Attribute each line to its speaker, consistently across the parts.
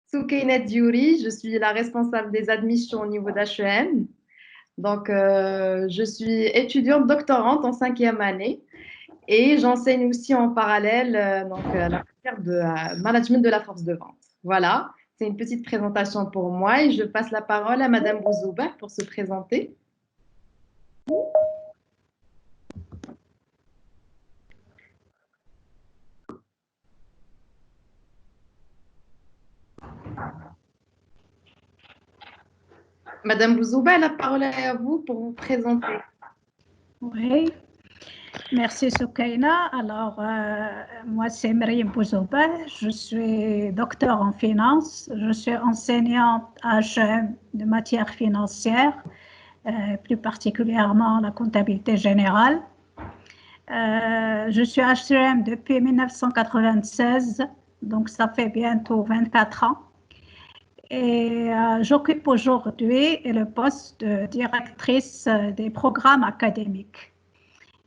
Speaker 1: Soukeynet Diouri, je suis la responsable des admissions au niveau d'HEM. Donc, je suis étudiante doctorante en cinquième année et j'enseigne aussi en parallèle la matière de management de la force de vente. Voilà, c'est une petite présentation pour moi et je passe la parole à Madame Bouzouba pour se présenter. Madame Bouzouba, la parole est à vous pour vous présenter.
Speaker 2: Oui, merci Soukaina. Alors, moi c'est Myriam Bouzouba, je suis docteur en finance, je suis enseignante à HEM de matière financière, plus particulièrement la comptabilité générale. Je suis à HEM depuis 1996, donc ça fait bientôt 24 ans. Et j'occupe aujourd'hui le poste de directrice des programmes académiques.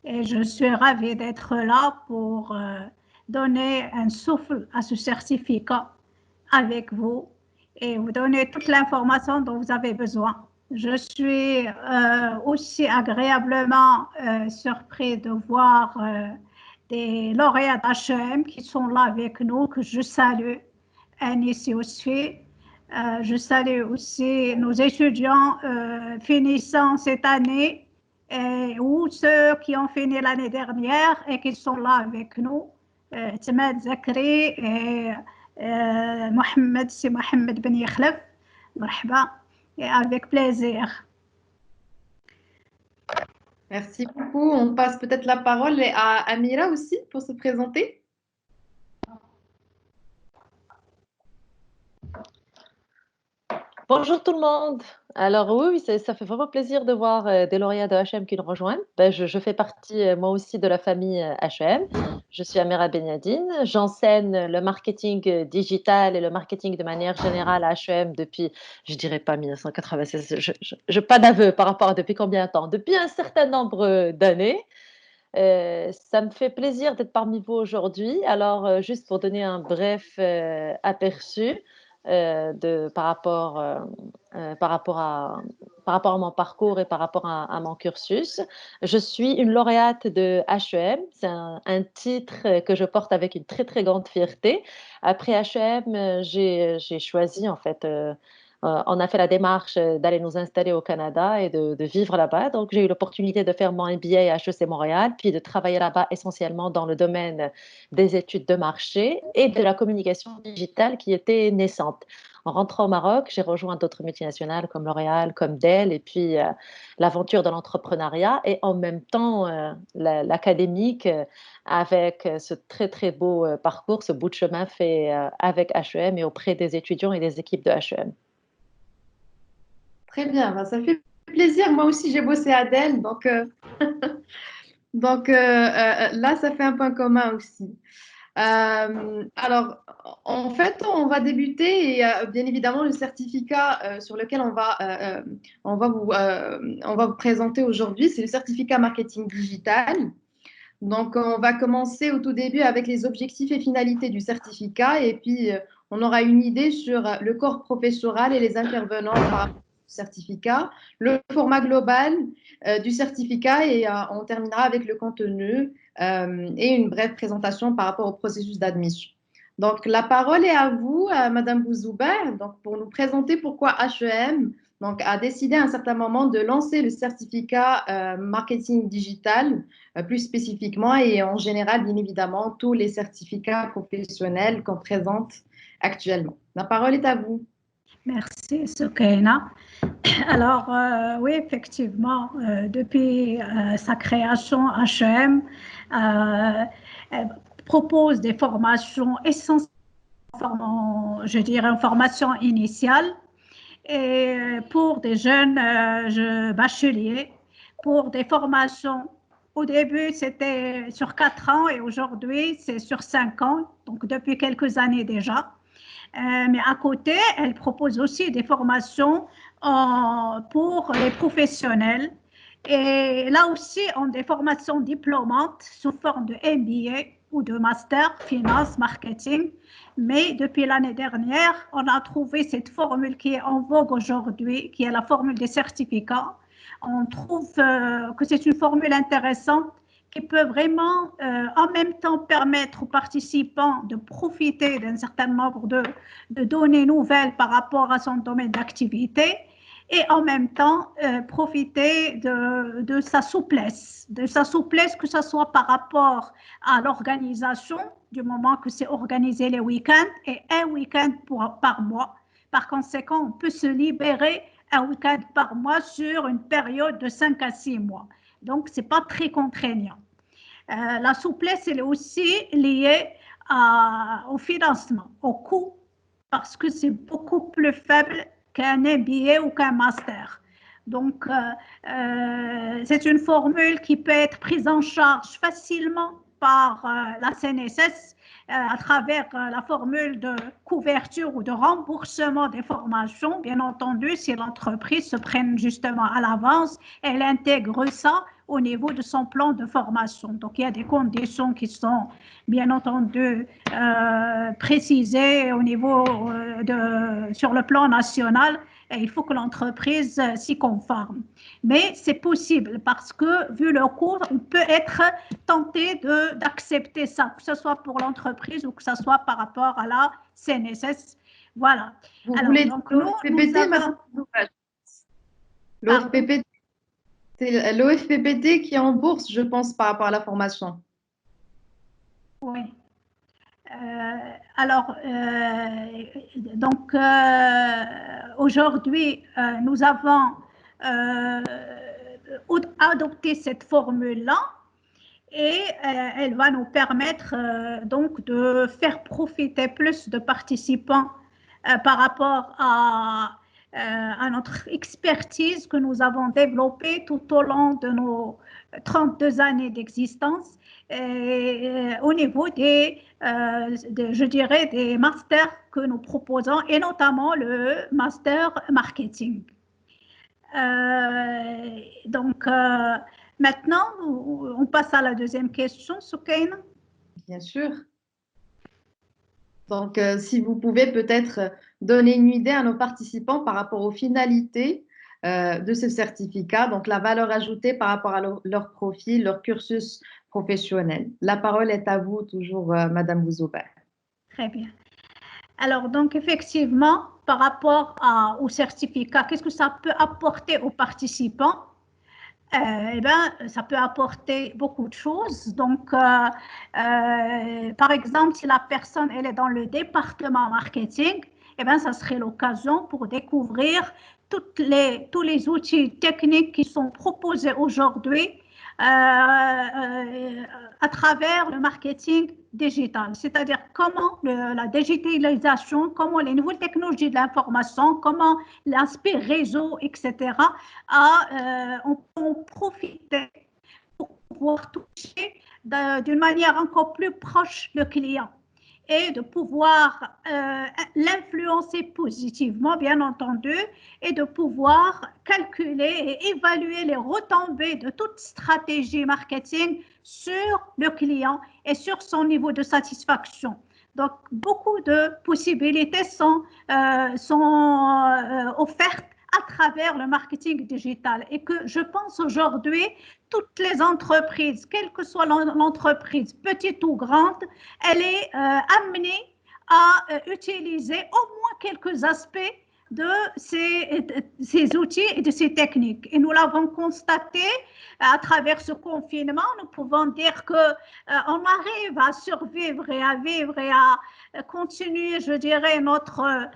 Speaker 2: Et je suis ravie d'être là pour donner un souffle à ce certificat avec vous et vous donner toute l'information dont vous avez besoin. Je suis aussi agréablement surpris de voir des lauréats d'HEM qui sont là avec nous, que je salue, Anis aussi. Je salue aussi nos étudiants finissant cette année ou ceux qui ont fini l'année dernière et qui sont là avec nous, Tamad Zakri et Mohamed, c'est Mohamed Ben Yakhlef, marhaba, et avec plaisir.
Speaker 1: Merci beaucoup. On passe peut-être la parole à Amira aussi pour se présenter.
Speaker 3: Bonjour tout le monde. Alors oui, ça fait vraiment plaisir de voir des lauréats de HM qui nous rejoignent. Je fais partie moi aussi de la famille HM. Je suis Amira Benyadine. J'enseigne le marketing digital et le marketing de manière générale à HM depuis, je dirais pas 1996, je pas d'aveu par rapport à depuis combien de temps, depuis un certain nombre d'années. Ça me fait plaisir d'être parmi vous aujourd'hui. Alors, juste pour donner un bref aperçu par rapport à mon parcours et par rapport à mon cursus, je suis une lauréate de HEM. C'est un titre que je porte avec une très, très grande fierté. Après HEM, j'ai choisi en fait on a fait la démarche d'aller nous installer au Canada et de vivre là-bas. Donc, j'ai eu l'opportunité de faire mon MBA à HEC Montréal, puis de travailler là-bas essentiellement dans le domaine des études de marché et de la communication digitale qui était naissante. En rentrant au Maroc, j'ai rejoint d'autres multinationales comme L'Oréal, comme Dell, et puis l'aventure de l'entrepreneuriat et en même temps l'académique avec ce très, très beau parcours, ce bout de chemin fait avec HEM et auprès des étudiants et des équipes de HEM.
Speaker 1: Très bien, ben, ça fait plaisir. Moi aussi, j'ai bossé à Dell, là, ça fait un point commun aussi. Alors, en fait, on va débuter et bien évidemment, le certificat sur lequel on va vous présenter aujourd'hui, c'est le certificat marketing digital. Donc, on va commencer au tout début avec les objectifs et finalités du certificat et puis on aura une idée sur le corps professoral et les intervenants par rapport au certificat, le format global du certificat et on terminera avec le contenu et une brève présentation par rapport au processus d'admission. Donc, la parole est à vous, Madame Bouzouba, donc, pour nous présenter pourquoi HEM a décidé à un certain moment de lancer le certificat marketing digital plus spécifiquement et en général, bien évidemment, tous les certificats professionnels qu'on présente actuellement. La parole est à vous.
Speaker 2: Merci, Soukaina. Alors, oui, effectivement, depuis sa création, HEM propose des formations essentielles, je dirais, une formation initiale et pour des jeunes bacheliers, pour des formations. Au début, c'était sur 4 ans et aujourd'hui, c'est sur 5 ans, donc depuis quelques années déjà. Mais à côté, elle propose aussi des formations pour les professionnels. Et là aussi, on a des formations diplômantes sous forme de MBA ou de master, finance, marketing. Mais depuis l'année dernière, on a trouvé cette formule qui est en vogue aujourd'hui, qui est la formule des certificats. On trouve que c'est une formule intéressante qui peut vraiment en même temps permettre aux participants de profiter d'un certain nombre de données nouvelles par rapport à son domaine d'activité et en même temps profiter de sa souplesse, que ce soit par rapport à l'organisation, du moment que c'est organisé les week-ends et un week-end par mois. Par conséquent, on peut se libérer un week-end par mois sur une période de 5 à 6 mois. Donc, ce n'est pas très contraignant. La souplesse, elle est aussi liée au financement, au coût, parce que c'est beaucoup plus faible qu'un MBA ou qu'un master. Donc, c'est une formule qui peut être prise en charge facilement par la CNSS à travers la formule de couverture ou de remboursement des formations. Bien entendu, si l'entreprise se prenne justement à l'avance, elle intègre ça au niveau de son plan de formation. Donc, il y a des conditions qui sont bien entendu précisées au niveau sur le plan national. Et il faut que l'entreprise s'y conforme. Mais c'est possible parce que, vu le coût, on peut être tenté d'accepter ça, que ce soit pour l'entreprise ou que ce soit par rapport à la CNSS. Voilà.
Speaker 1: Vous voulez donc l'OFPPT, madame? L'OFPPT, c'est l'OFPPT qui est en bourse, je pense, par rapport à la formation.
Speaker 2: Oui. Alors, donc, aujourd'hui, nous avons adopté cette formule-là et elle va nous permettre donc de faire profiter plus de participants par rapport à notre expertise que nous avons développée tout au long de nos 32 années d'existence au niveau je dirais, des masters que nous proposons et notamment le master marketing. Donc, maintenant, on passe à la deuxième question, Soukaina.
Speaker 1: Bien sûr. Donc, si vous pouvez peut-être donner une idée à nos participants par rapport aux finalités de ce certificat, donc la valeur ajoutée par rapport à leur profil, leur cursus professionnel. La parole est à vous, toujours, Madame Bouzouba.
Speaker 2: Très bien. Alors, donc, effectivement, par rapport au certificat, qu'est-ce que ça peut apporter aux participants? Eh bien, ça peut apporter beaucoup de choses. Donc, par exemple, si la personne elle est dans le département marketing, eh bien, ça serait l'occasion pour découvrir tous les outils techniques qui sont proposés aujourd'hui à travers le marketing digital, c'est-à-dire comment la digitalisation, comment les nouvelles technologies de l'information, comment l'aspect réseau, etc., on peut profiter pour pouvoir toucher d'une manière encore plus proche le client et de pouvoir l'influencer positivement, bien entendu, et de pouvoir calculer et évaluer les retombées de toute stratégie marketing sur le client et sur son niveau de satisfaction. Donc, beaucoup de possibilités sont offertes à travers le marketing digital et que je pense aujourd'hui, toutes les entreprises, quelle que soit l'entreprise, petite ou grande, elle est amenée à utiliser au moins quelques aspects de ces outils et de ces techniques. Et nous l'avons constaté à travers ce confinement. Nous pouvons dire qu'on arrive à survivre et à vivre et à continuer, je dirais, notre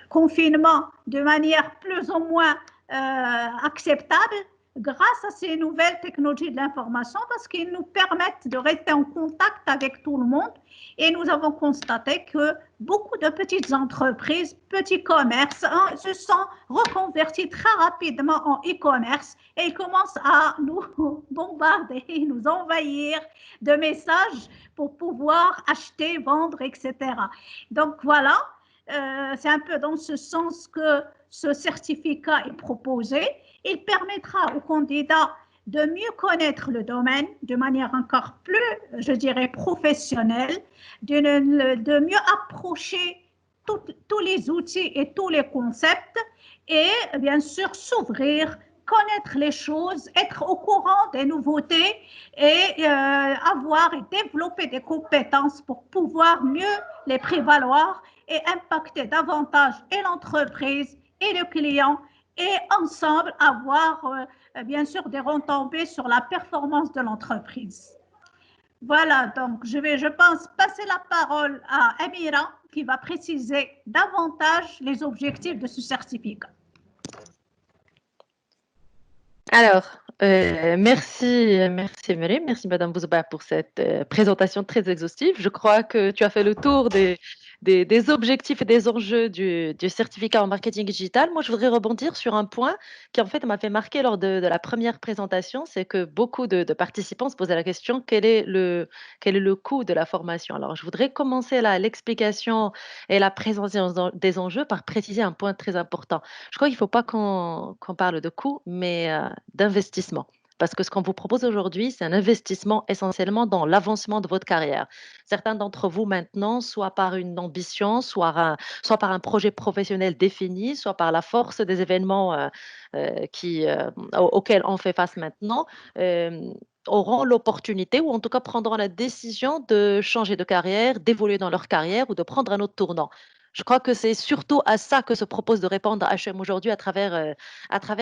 Speaker 2: confinement de manière plus ou moins acceptable grâce à ces nouvelles technologies de l'information parce qu'ils nous permettent de rester en contact avec tout le monde. Et nous avons constaté que beaucoup de petites entreprises, petits commerces, se sont reconvertis très rapidement en e-commerce et ils commencent à nous bombarder, nous envahir de messages pour pouvoir acheter, vendre, etc. Donc voilà, c'est un peu dans ce sens que ce certificat est proposé. Il permettra aux candidats de mieux connaître le domaine de manière encore plus, je dirais, professionnelle, de mieux approcher tous les outils et tous les concepts et bien sûr s'ouvrir, connaître les choses, être au courant des nouveautés et avoir et développer des compétences pour pouvoir mieux les prévaloir et impacter davantage et l'entreprise et le client et ensemble avoir bien sûr des retombées sur la performance de l'entreprise. Voilà, donc je pense, passer la parole à Amira qui va préciser davantage les objectifs de ce certificat.
Speaker 3: Alors, merci Myriam, merci Madame Bouzouba pour cette présentation très exhaustive. Je crois que tu as fait le tour des objectifs et des enjeux du certificat en marketing digital. Moi, je voudrais rebondir sur un point qui en fait m'a fait marquer lors de la première présentation, c'est que beaucoup de participants se posaient la question quel est le coût de la formation. Alors, je voudrais commencer l'explication et la présentation des enjeux par préciser un point très important. Je crois qu'il ne faut pas qu'on parle de coût, mais d'investissement. Parce que ce qu'on vous propose aujourd'hui, c'est un investissement essentiellement dans l'avancement de votre carrière. Certains d'entre vous maintenant, soit par une ambition, soit par un projet professionnel défini, soit par la force des événements auxquels on fait face maintenant, euh, auront l'opportunité ou en tout cas prendront la décision de changer de carrière, d'évoluer dans leur carrière ou de prendre un autre tournant. Je crois que c'est surtout à ça que se propose de répondre HM aujourd'hui à travers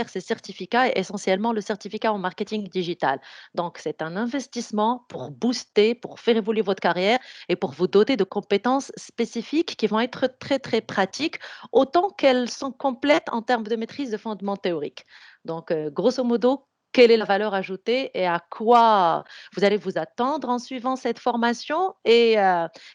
Speaker 3: ces certificats et essentiellement le certificat en marketing digital. Donc, c'est un investissement pour booster, pour faire évoluer votre carrière et pour vous doter de compétences spécifiques qui vont être très, très pratiques, autant qu'elles sont complètes en termes de maîtrise de fondements théoriques. Donc, grosso modo, quelle est la valeur ajoutée et à quoi vous allez vous attendre en suivant cette formation et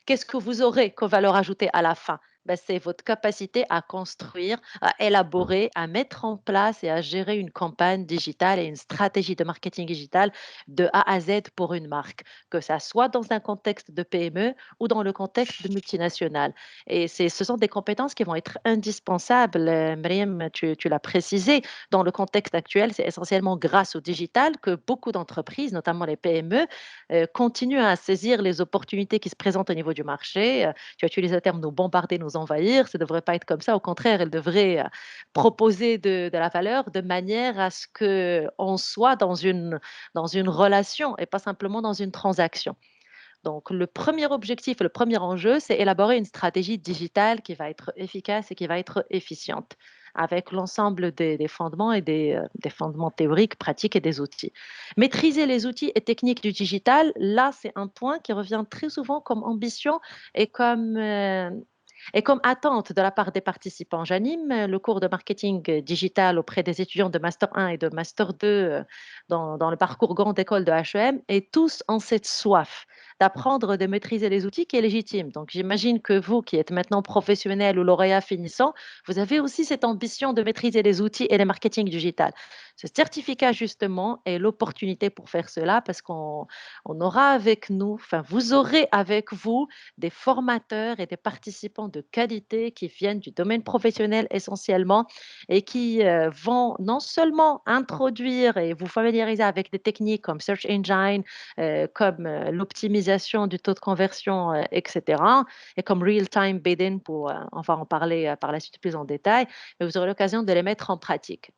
Speaker 3: qu'est-ce que vous aurez comme valeur ajoutée à la fin? Ben, c'est votre capacité à construire, à élaborer, à mettre en place et à gérer une campagne digitale et une stratégie de marketing digital de A à Z pour une marque, que ça soit dans un contexte de PME ou dans le contexte de multinationale. Et ce sont des compétences qui vont être indispensables. Myriam, tu l'as précisé, dans le contexte actuel, c'est essentiellement grâce au digital que beaucoup d'entreprises, notamment les PME, continuent à saisir les opportunités qui se présentent au niveau du marché. Tu as utilisé le terme nous bombarder, nous envahir. Ça ne devrait pas être comme ça. Au contraire, elle devrait proposer de la valeur de manière à ce qu'on soit dans une relation et pas simplement dans une transaction. Donc, le premier objectif, le premier enjeu, c'est élaborer une stratégie digitale qui va être efficace et qui va être efficiente, avec l'ensemble des fondements et des fondements théoriques, pratiques et des outils. Maîtriser les outils et techniques du digital, là, c'est un point qui revient très souvent comme ambition et comme attente de la part des participants. J'anime le cours de marketing digital auprès des étudiants de Master 1 et de Master 2 dans le parcours grande école de HEM et tous ont cette soif d'apprendre, de maîtriser les outils qui est légitime. Donc, j'imagine que vous, qui êtes maintenant professionnel ou lauréat finissant, vous avez aussi cette ambition de maîtriser les outils et le marketing digital. Ce certificat, justement, est l'opportunité pour faire cela parce qu'on aura avec nous, enfin, vous aurez avec vous des formateurs et des participants de qualité qui viennent du domaine professionnel essentiellement et qui vont non seulement introduire et vous familiariser avec des techniques comme Search Engine, comme l'optimisation du taux de conversion, etc., et comme Real-Time Bidding, on va en parler par la suite plus en détail, mais vous aurez l'occasion de les mettre en pratique.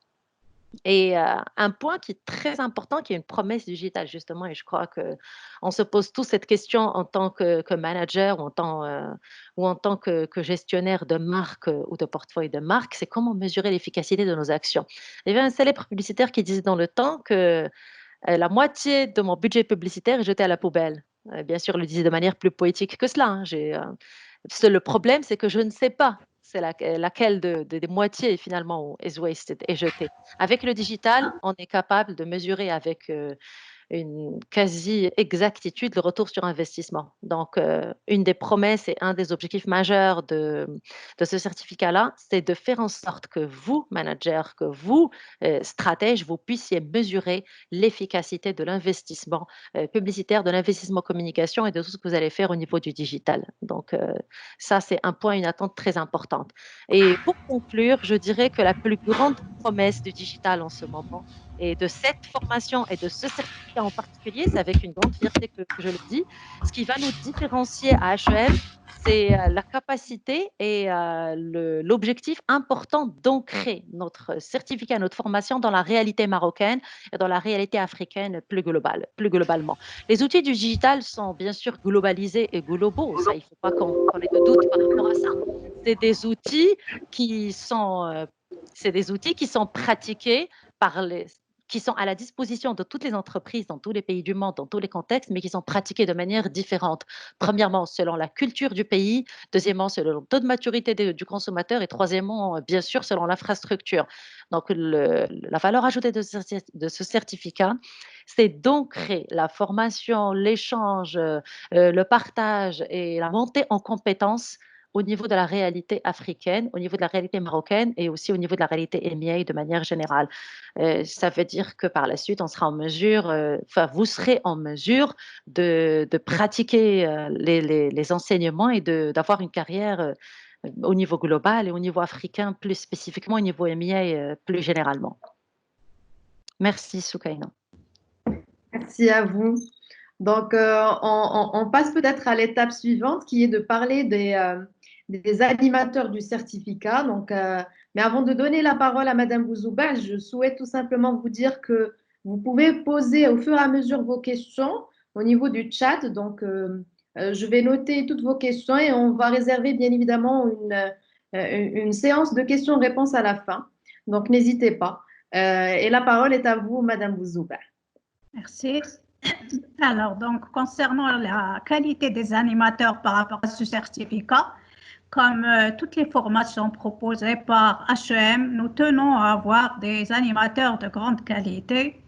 Speaker 3: Et un point qui est très important, qui est une promesse digitale justement, et je crois qu'on se pose tous cette question en tant que manager ou en tant que gestionnaire de marque ou de portefeuille de marque, c'est comment mesurer l'efficacité de nos actions. Il y avait un célèbre publicitaire qui disait dans le temps que la moitié de mon budget publicitaire est jeté à la poubelle. Bien sûr, il le disait de manière plus poétique que cela, hein. Le problème, c'est que je ne sais pas c'est laquelle des moitiés finalement is wasted, est jetée. Avec le digital, on est capable de mesurer avec une quasi-exactitude le retour sur investissement. Donc, une des promesses et un des objectifs majeurs de ce certificat-là, c'est de faire en sorte que vous, manager, que vous, stratège, vous puissiez mesurer l'efficacité de l'investissement publicitaire, de l'investissement communication et de tout ce que vous allez faire au niveau du digital. Donc, ça, c'est un point, une attente très importante. Et pour conclure, je dirais que la plus grande promesse du digital en ce moment, Et de cette formation et de ce certificat en particulier, c'est avec une grande fierté que je le dis, ce qui va nous différencier à HEM, c'est la capacité et l'objectif important d'ancrer notre certificat, notre formation dans la réalité marocaine et dans la réalité africaine plus globalement. Les outils du digital sont bien sûr globalisés et globaux, ça, il ne faut pas qu'on ait de doute par rapport à ça. C'est des outils qui sont, c'est des outils qui sont pratiqués par qui sont à la disposition de toutes les entreprises dans tous les pays du monde, dans tous les contextes, mais qui sont pratiqués de manière différente. Premièrement, selon la culture du pays. Deuxièmement, selon le taux de maturité du consommateur. Et troisièmement, bien sûr, selon l'infrastructure. Donc, la valeur ajoutée de ce certificat, c'est d'ancrer la formation, l'échange, le partage et la montée en compétences au niveau de la réalité africaine, au niveau de la réalité marocaine et aussi au niveau de la réalité émiaï de manière générale. Ça veut dire que par la suite, on sera en mesure, enfin, vous serez en mesure de pratiquer les enseignements et d'avoir une carrière au niveau global et au niveau africain, plus spécifiquement au niveau émiaï, plus généralement. Merci, Soukaina.
Speaker 1: Merci à vous. Donc, on passe peut-être à l'étape suivante qui est de parler des animateurs du certificat. Donc, mais avant de donner la parole à Madame Bouzouba, je souhaite tout simplement vous dire que vous pouvez poser au fur et à mesure vos questions au niveau du chat. Donc, je vais noter toutes vos questions et on va réserver bien évidemment une séance de questions-réponses à la fin. Donc, n'hésitez pas. Et la parole est à vous, Madame Bouzouba.
Speaker 2: Merci. Alors, donc, concernant la qualité des animateurs par rapport à ce certificat, comme toutes les formations proposées par HEM, nous tenons à avoir des animateurs de grande qualité.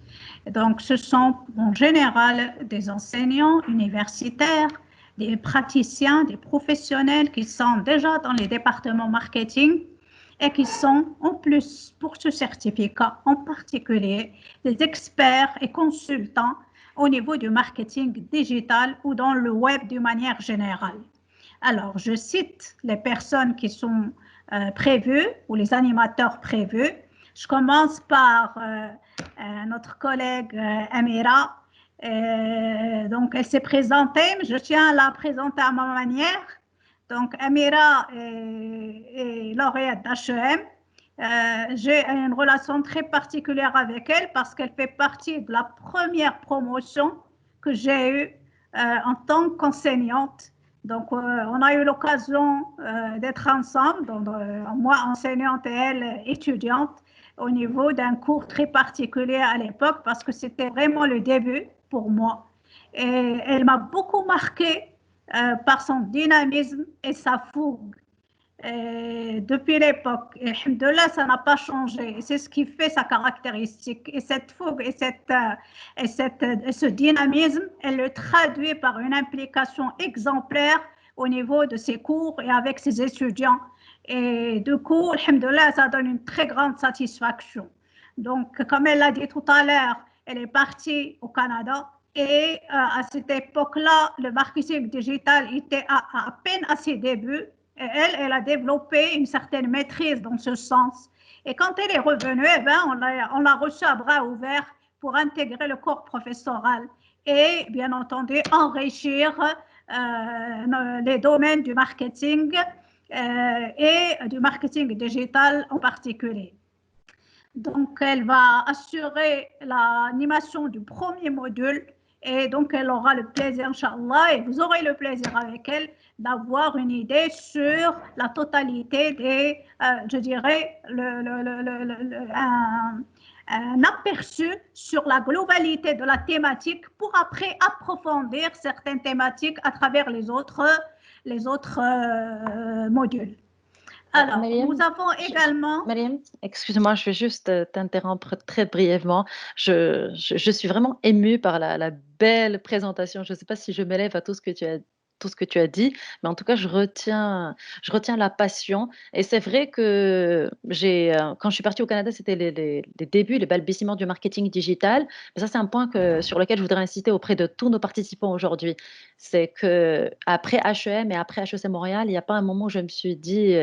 Speaker 2: Donc, ce sont en général des enseignants universitaires, des praticiens, des professionnels qui sont déjà dans les départements marketing et qui sont en plus, pour ce certificat en particulier, des experts et consultants au niveau du marketing digital ou dans le web d'une manière générale. Alors, je cite les personnes qui sont prévues ou les animateurs prévus. Je commence par notre collègue Amira. Donc, elle s'est présentée, mais je tiens à la présenter à ma manière. Donc, Amira est lauréate d'HEM. J'ai une relation très particulière avec elle parce qu'elle fait partie de la première promotion que j'ai eue en tant qu'enseignante. Donc, on a eu l'occasion d'être ensemble, donc, moi enseignante et elle étudiante, au niveau d'un cours très particulier à l'époque parce que c'était vraiment le début pour moi. Et elle m'a beaucoup marquée par son dynamisme et sa fougue. Depuis l'époque, et alhamdoulilah, ça n'a pas changé. C'est ce qui fait sa caractéristique. Et cette fougue et ce dynamisme, elle le traduit par une implication exemplaire au niveau de ses cours et avec ses étudiants. Et du coup, alhamdoulilah, ça donne une très grande satisfaction. Donc, comme elle l'a dit tout à l'heure, elle est partie au Canada. Et à cette époque-là, le marketing digital était à peine à ses débuts. Et elle a développé une certaine maîtrise dans ce sens. Et quand elle est revenue, eh ben, on l'a reçue à bras ouverts pour intégrer le corps professoral et, bien entendu, enrichir les domaines du marketing et du marketing digital en particulier. Donc, elle va assurer l'animation du premier module et donc elle aura le plaisir, Inch'Allah, et vous aurez le plaisir avec elle d'avoir une idée sur la totalité des, je dirais, un aperçu sur la globalité de la thématique pour après approfondir certaines thématiques à travers les autres modules. Alors,
Speaker 3: Mariam,
Speaker 2: nous avons également...
Speaker 3: Mariam, excuse-moi, je vais juste t'interrompre très brièvement. Je suis vraiment émue par la belle présentation. Je ne sais pas si je m'élève à tout ce que tu as tout ce que tu as dit, mais en tout cas, je retiens la passion. Et c'est vrai que quand je suis partie au Canada, c'était les débuts, les balbutiements du marketing digital. Mais ça, c'est un point sur lequel je voudrais insister auprès de tous nos participants aujourd'hui. C'est que après HEM et après HEC Montréal, il n'y a pas un moment où je me suis dit,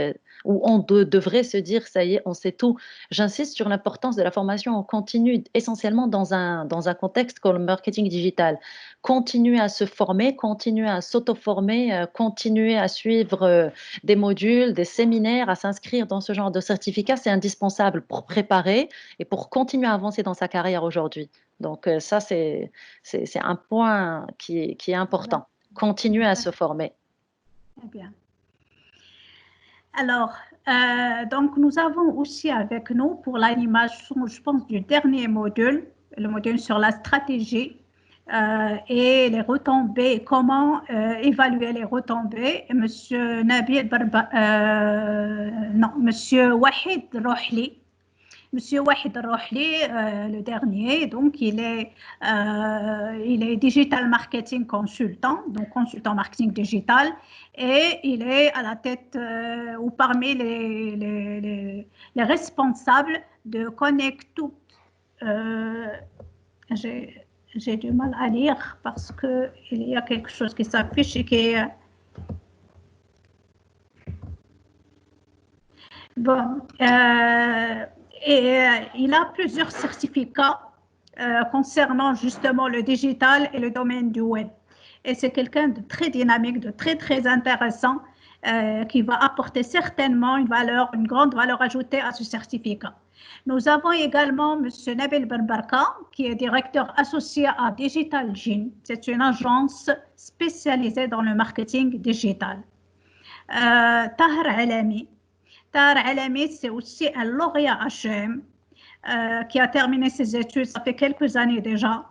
Speaker 3: où on devrait se dire, ça y est, on sait tout. J'insiste sur l'importance de la formation en continu, essentiellement dans un contexte comme le marketing digital. Continuer à se former, continuer à s'auto-former, continuer à suivre des modules, des séminaires, à s'inscrire dans ce genre de certificat, c'est indispensable pour préparer et pour continuer à avancer dans sa carrière aujourd'hui. Donc ça, c'est un point qui est important. Continuer à se former.
Speaker 2: Très bien. Alors, donc nous avons aussi avec nous pour l'animation, je pense, du dernier module, le module sur la stratégie et les retombées, comment évaluer les retombées. Monsieur Nabil Monsieur Wahid Rohli. Monsieur Wahid Rohli, le dernier, donc il est digital marketing consultant, donc consultant marketing digital, et il est à la tête ou parmi les responsables de Connectout. J'ai du mal à lire parce qu'il y a quelque chose qui s'affiche et qui est... Bon, il a plusieurs certificats concernant justement le digital et le domaine du web. Et c'est quelqu'un de très dynamique, de très, très intéressant, qui va apporter certainement une grande valeur ajoutée à ce certificat. Nous avons également M. Nabil Barbarka, qui est directeur associé à Digital Gene. C'est une agence spécialisée dans le marketing digital. Tahar Alami. Tahar Alami, c'est aussi un lauréat HEM qui a terminé ses études, ça fait quelques années déjà.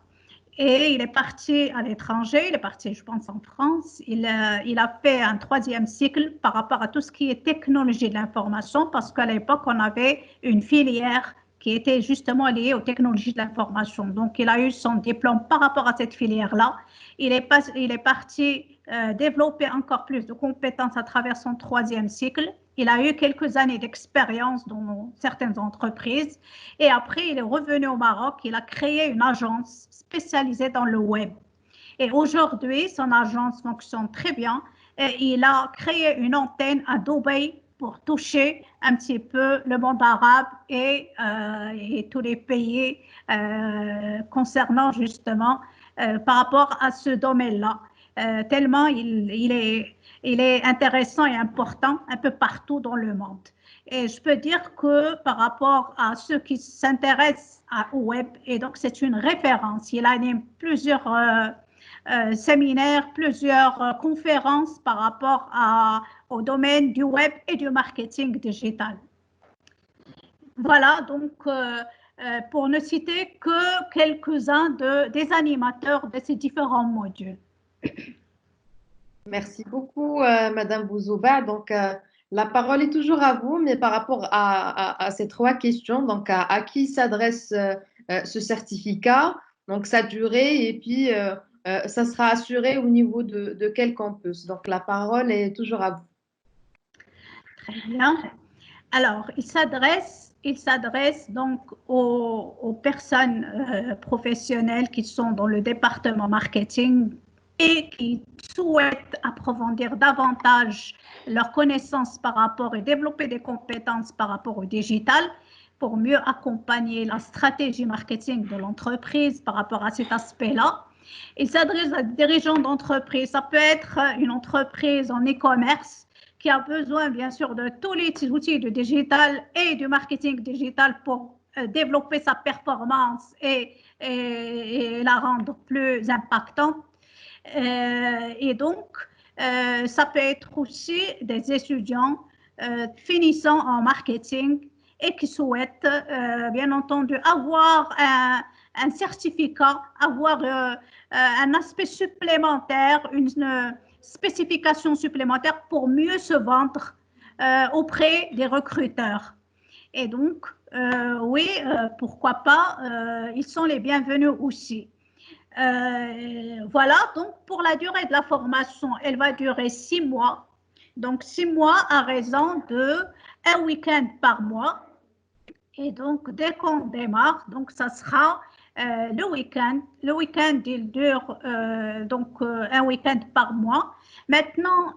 Speaker 2: Et il est parti à l'étranger, il est parti, je pense, en France. Il a fait un 3e cycle par rapport à tout ce qui est technologie de l'information, parce qu'à l'époque, on avait une filière qui était justement liée aux technologies de l'information. Donc, il a eu son diplôme par rapport à cette filière-là. Il est parti développer encore plus de compétences à travers son 3e cycle. Il a eu quelques années d'expérience dans certaines entreprises. Et après, il est revenu au Maroc. Il a créé une agence spécialisée dans le web. Et aujourd'hui, son agence fonctionne très bien. Et il a créé une antenne à Dubaï pour toucher un petit peu le monde arabe et tous les pays concernant justement par rapport à ce domaine-là. Tellement il est intéressant et important un peu partout dans le monde. Et je peux dire que par rapport à ceux qui s'intéressent au web, et donc c'est une référence, il anime plusieurs séminaires, plusieurs conférences par rapport au domaine du web et du marketing digital. Voilà, donc pour ne citer que quelques-uns des animateurs de ces différents modules.
Speaker 1: Merci beaucoup, Madame Bouzouba. Donc, la parole est toujours à vous, mais par rapport à ces 3 questions, donc à qui s'adresse ce certificat, donc sa durée, et puis ça sera assuré au niveau de quel campus. Donc, la parole est toujours à vous.
Speaker 2: Très bien. Alors, il s'adresse donc aux personnes professionnelles qui sont dans le département marketing et qui souhaitent approfondir davantage leurs connaissances par rapport et développer des compétences par rapport au digital pour mieux accompagner la stratégie marketing de l'entreprise par rapport à cet aspect-là. Il s'adresse à des dirigeants d'entreprise. Ça peut être une entreprise en e-commerce qui a besoin, bien sûr, de tous les outils du digital et du marketing digital pour développer sa performance et la rendre plus impactante. Et donc, ça peut être aussi des étudiants finissant en marketing et qui souhaitent, bien entendu, avoir un certificat, avoir un aspect supplémentaire, une spécification supplémentaire pour mieux se vendre auprès des recruteurs. Et donc, oui, pourquoi pas, ils sont les bienvenus aussi. Voilà, donc pour la durée de la formation, elle va durer 6 mois. Donc 6 mois à raison de un week-end par mois. Et donc dès qu'on démarre, donc ça sera le week-end. Le week-end, il dure un week-end par mois. Maintenant,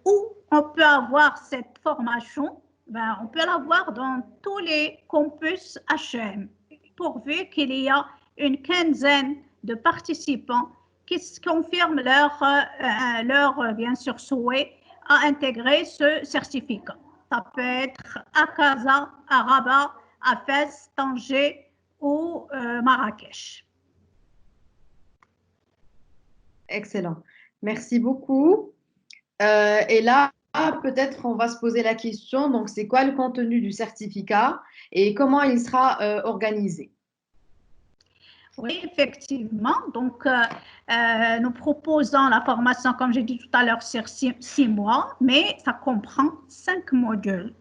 Speaker 2: où on peut avoir cette formation? Ben, on peut l'avoir dans tous les campus HEM, pourvu qu'il y a une quinzaine de participants qui confirment leur bien sûr, souhait à intégrer ce certificat. Ça peut être à Casa, à Rabat, à Fès, Tanger ou Marrakech.
Speaker 1: Excellent. Merci beaucoup. Et là, peut-être on va se poser la question, donc c'est quoi le contenu du certificat et comment il sera organisé?
Speaker 2: Oui, effectivement. Donc, nous proposons la formation, comme j'ai dit tout à l'heure, sur 6 mois, mais ça comprend 5 modules.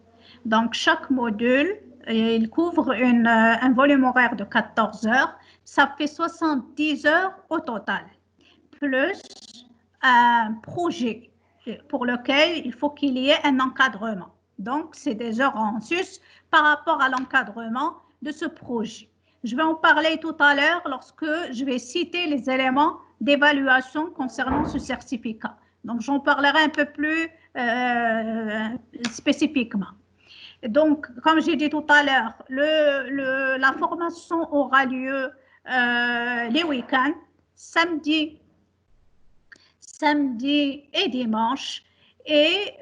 Speaker 2: Donc, chaque module, il couvre un volume horaire de 14 heures. Ça fait 70 heures au total, plus un projet pour lequel il faut qu'il y ait un encadrement. Donc, c'est des heures en sus par rapport à l'encadrement de ce projet. Je vais en parler tout à l'heure lorsque je vais citer les éléments d'évaluation concernant ce certificat. Donc, j'en parlerai un peu plus spécifiquement. Donc, comme j'ai dit tout à l'heure, la formation aura lieu les week-ends, samedi et dimanche. Et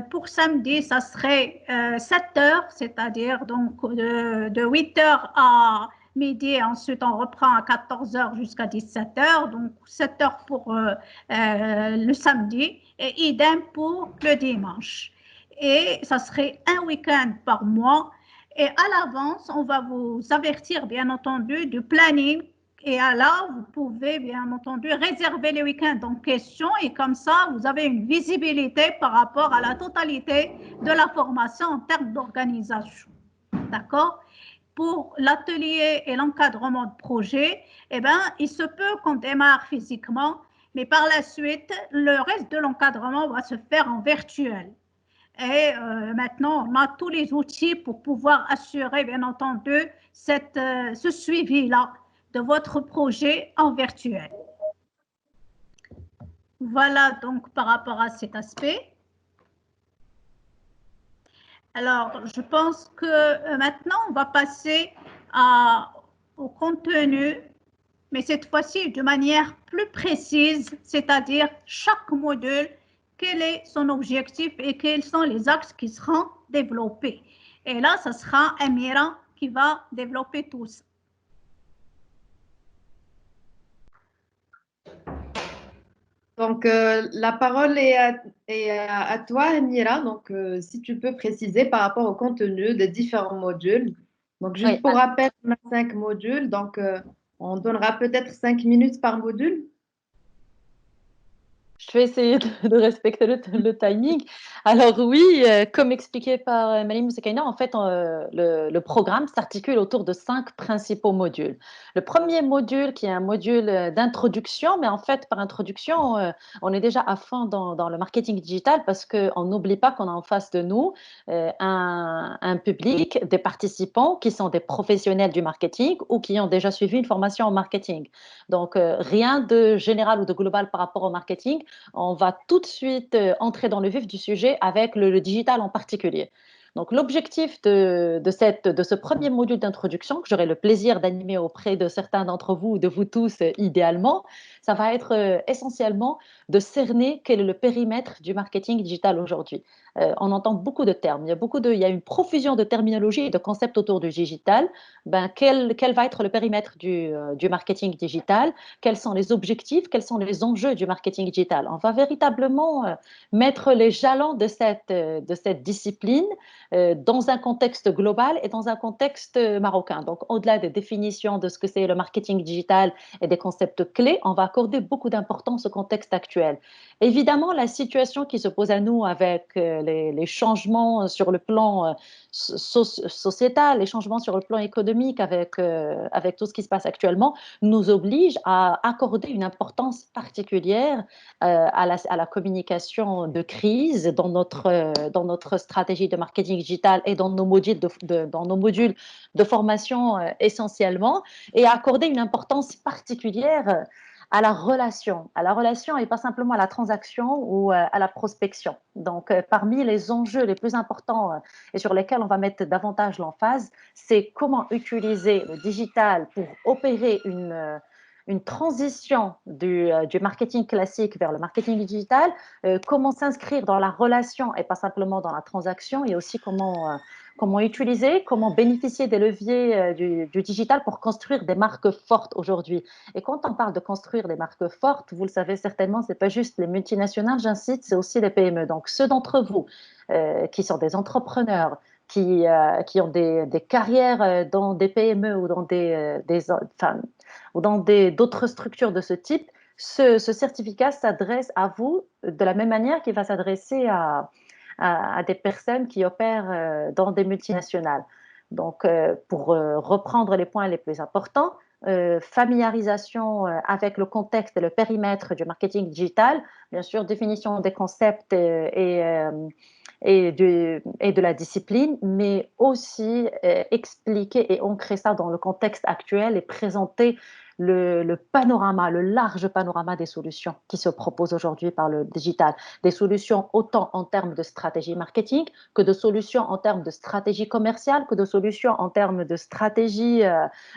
Speaker 2: pour samedi, ça serait 7 heures, c'est-à-dire donc de 8 heures à midi, et ensuite on reprend à 14 heures jusqu'à 17 heures, donc 7 heures pour le samedi et idem pour le dimanche. Et ça serait un week-end par mois. Et à l'avance, on va vous avertir, bien entendu, du planning. Et là, vous pouvez, bien entendu, réserver les week-ends en question et comme ça, vous avez une visibilité par rapport à la totalité de la formation en termes d'organisation. D'accord? Pour l'atelier et l'encadrement de projet, eh bien, il se peut qu'on démarre physiquement, mais par la suite, le reste de l'encadrement va se faire en virtuel. Et maintenant, on a tous les outils pour pouvoir assurer, bien entendu, ce suivi-là de votre projet en virtuel. Voilà donc par rapport à cet aspect. Alors, je pense que maintenant, on va passer au contenu, mais cette fois-ci de manière plus précise, c'est-à-dire chaque module, quel est son objectif et quels sont les axes qui seront développés. Et là, ce sera Amira qui va développer tout ça.
Speaker 1: Donc, la parole est à toi, Amira. Donc, si tu peux préciser par rapport au contenu des différents modules. Donc, juste
Speaker 3: Oui,
Speaker 1: pour rappel, on a 5 modules. Donc, on donnera peut-être 5 minutes par module.
Speaker 3: je vais essayer de respecter le timing. Alors oui, comme expliqué par Malim Moussekaina, en fait, le programme s'articule autour de 5 principaux modules. Le premier module, qui est un module d'introduction, mais en fait, par introduction, on est déjà à fond dans le marketing digital parce qu'on n'oublie pas qu'on a en face de nous un public, des participants qui sont des professionnels du marketing ou qui ont déjà suivi une formation en marketing. Donc, rien de général ou de global par rapport au marketing. On va tout de suite entrer dans le vif du sujet avec le digital en particulier. Donc, l'objectif de ce premier module d'introduction, que j'aurai le plaisir d'animer auprès de certains d'entre vous ou de vous tous idéalement, ça va être essentiellement de cerner quel est le périmètre du marketing digital aujourd'hui. On entend beaucoup de termes, il y a une profusion de terminologie et de concepts autour du digital. Ben, quel va être le périmètre du marketing digital? Quels sont les objectifs? Quels sont les enjeux du marketing digital? On va véritablement mettre les jalons de cette discipline dans un contexte global et dans un contexte marocain. Donc, au-delà des définitions de ce que c'est le marketing digital et des concepts clés, on va accorder beaucoup d'importance au contexte actuel. Évidemment, la situation qui se pose à nous avec les changements sur le plan sociétal, les changements sur le plan économique avec tout ce qui se passe actuellement, nous oblige à accorder une importance particulière à la communication de crise dans notre stratégie de marketing digital et dans nos dans nos modules de formation essentiellement, et à accorder une importance particulière à la relation et pas simplement à la transaction ou à la prospection. Donc, parmi les enjeux les plus importants et sur lesquels on va mettre davantage l'emphase, c'est comment utiliser le digital pour opérer une transition du marketing classique vers le marketing digital, comment s'inscrire dans la relation et pas simplement dans la transaction, et aussi comment utiliser, comment bénéficier des leviers du digital pour construire des marques fortes aujourd'hui. Et quand on parle de construire des marques fortes, vous le savez certainement, ce n'est pas juste les multinationales, j'incite, c'est aussi les PME. Donc, ceux d'entre vous qui sont des entrepreneurs, qui ont des carrières dans des PME ou dans ou dans d'autres structures de ce type, ce certificat s'adresse à vous de la même manière qu'il va s'adresser à des personnes qui opèrent dans des multinationales. Donc, pour reprendre les points les plus importants, familiarisation avec le contexte et le périmètre du marketing digital, bien sûr, définition des concepts et de la discipline, mais aussi expliquer et ancrer ça dans le contexte actuel et présenter le panorama, le large panorama des solutions qui se proposent aujourd'hui par le digital. Des solutions autant en termes de stratégie marketing que de solutions en termes de stratégie commerciale, que de solutions en termes de stratégie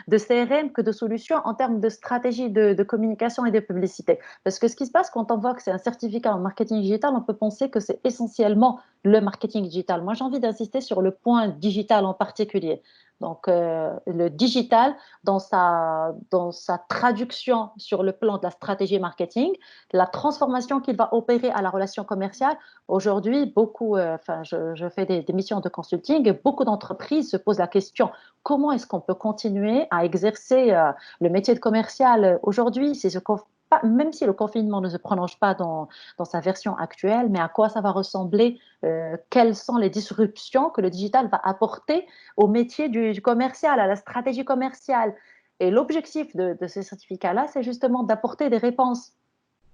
Speaker 3: de CRM, que de solutions en termes de stratégie de communication et de publicité. Parce que ce qui se passe quand on voit que c'est un certificat en marketing digital, on peut penser que c'est essentiellement le marketing digital. Moi, j'ai envie d'insister sur le point digital en particulier. Donc, le digital, dans sa traduction sur le plan de la stratégie marketing, la transformation qu'il va opérer à la relation commerciale. Aujourd'hui, je fais des missions de consulting et beaucoup d'entreprises se posent la question, comment est-ce qu'on peut continuer à exercer le métier de commercial aujourd'hui, même si le confinement ne se prolonge pas dans sa version actuelle, mais à quoi ça va ressembler, quelles sont les disruptions que le digital va apporter au métier du commercial, à la stratégie commerciale. Et l'objectif de ces certificats-là, c'est justement d'apporter des réponses,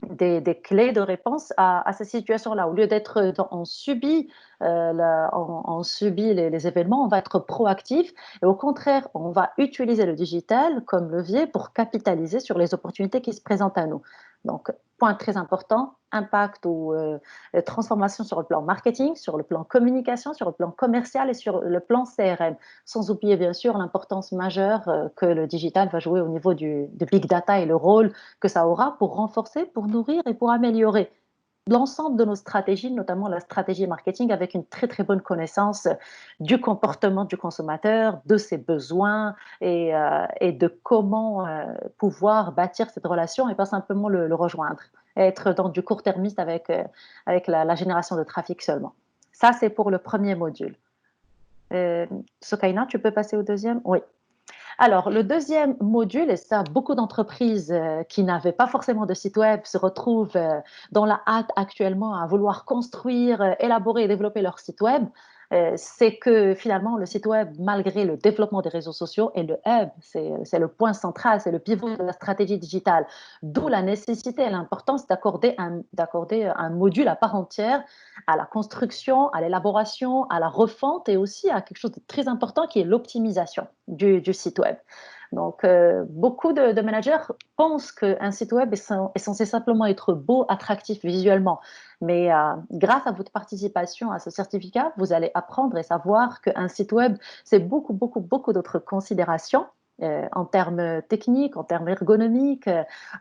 Speaker 3: des clés de réponse à ces situations-là. Au lieu d'être on subit, on subit les événements, on va être proactif et au contraire, on va utiliser le digital comme levier pour capitaliser sur les opportunités qui se présentent à nous. Donc, point très important, impact ou transformation sur le plan marketing, sur le plan communication, sur le plan commercial et sur le plan CRM. Sans oublier bien sûr l'importance majeure que le digital va jouer au niveau du big data et le rôle que ça aura pour renforcer, pour nourrir et pour améliorer l'ensemble de nos stratégies, notamment la stratégie marketing, avec une très très bonne connaissance du comportement du consommateur, de ses besoins et de comment pouvoir bâtir cette relation et pas simplement le rejoindre, être dans du court-termiste avec la génération de trafic seulement. Ça, c'est pour le premier module. Sokaina, tu peux passer au deuxième? Oui. Alors, le deuxième module, et ça, beaucoup d'entreprises qui n'avaient pas forcément de site web se retrouvent dans la hâte actuellement à vouloir construire, élaborer et développer leur site web. C'est que finalement, le site web, malgré le développement des réseaux sociaux, et le hub, c'est le point central, c'est le pivot de la stratégie digitale. D'où la nécessité et l'importance d'accorder un module à part entière à la construction, à l'élaboration, à la refonte et aussi à quelque chose de très important qui est l'optimisation du site web. Donc, beaucoup de managers pensent qu'un site web est censé simplement être beau, attractif visuellement. Mais grâce à votre participation à ce certificat, vous allez apprendre et savoir qu'un site web, c'est beaucoup, beaucoup, beaucoup d'autres considérations en termes techniques, en termes ergonomiques,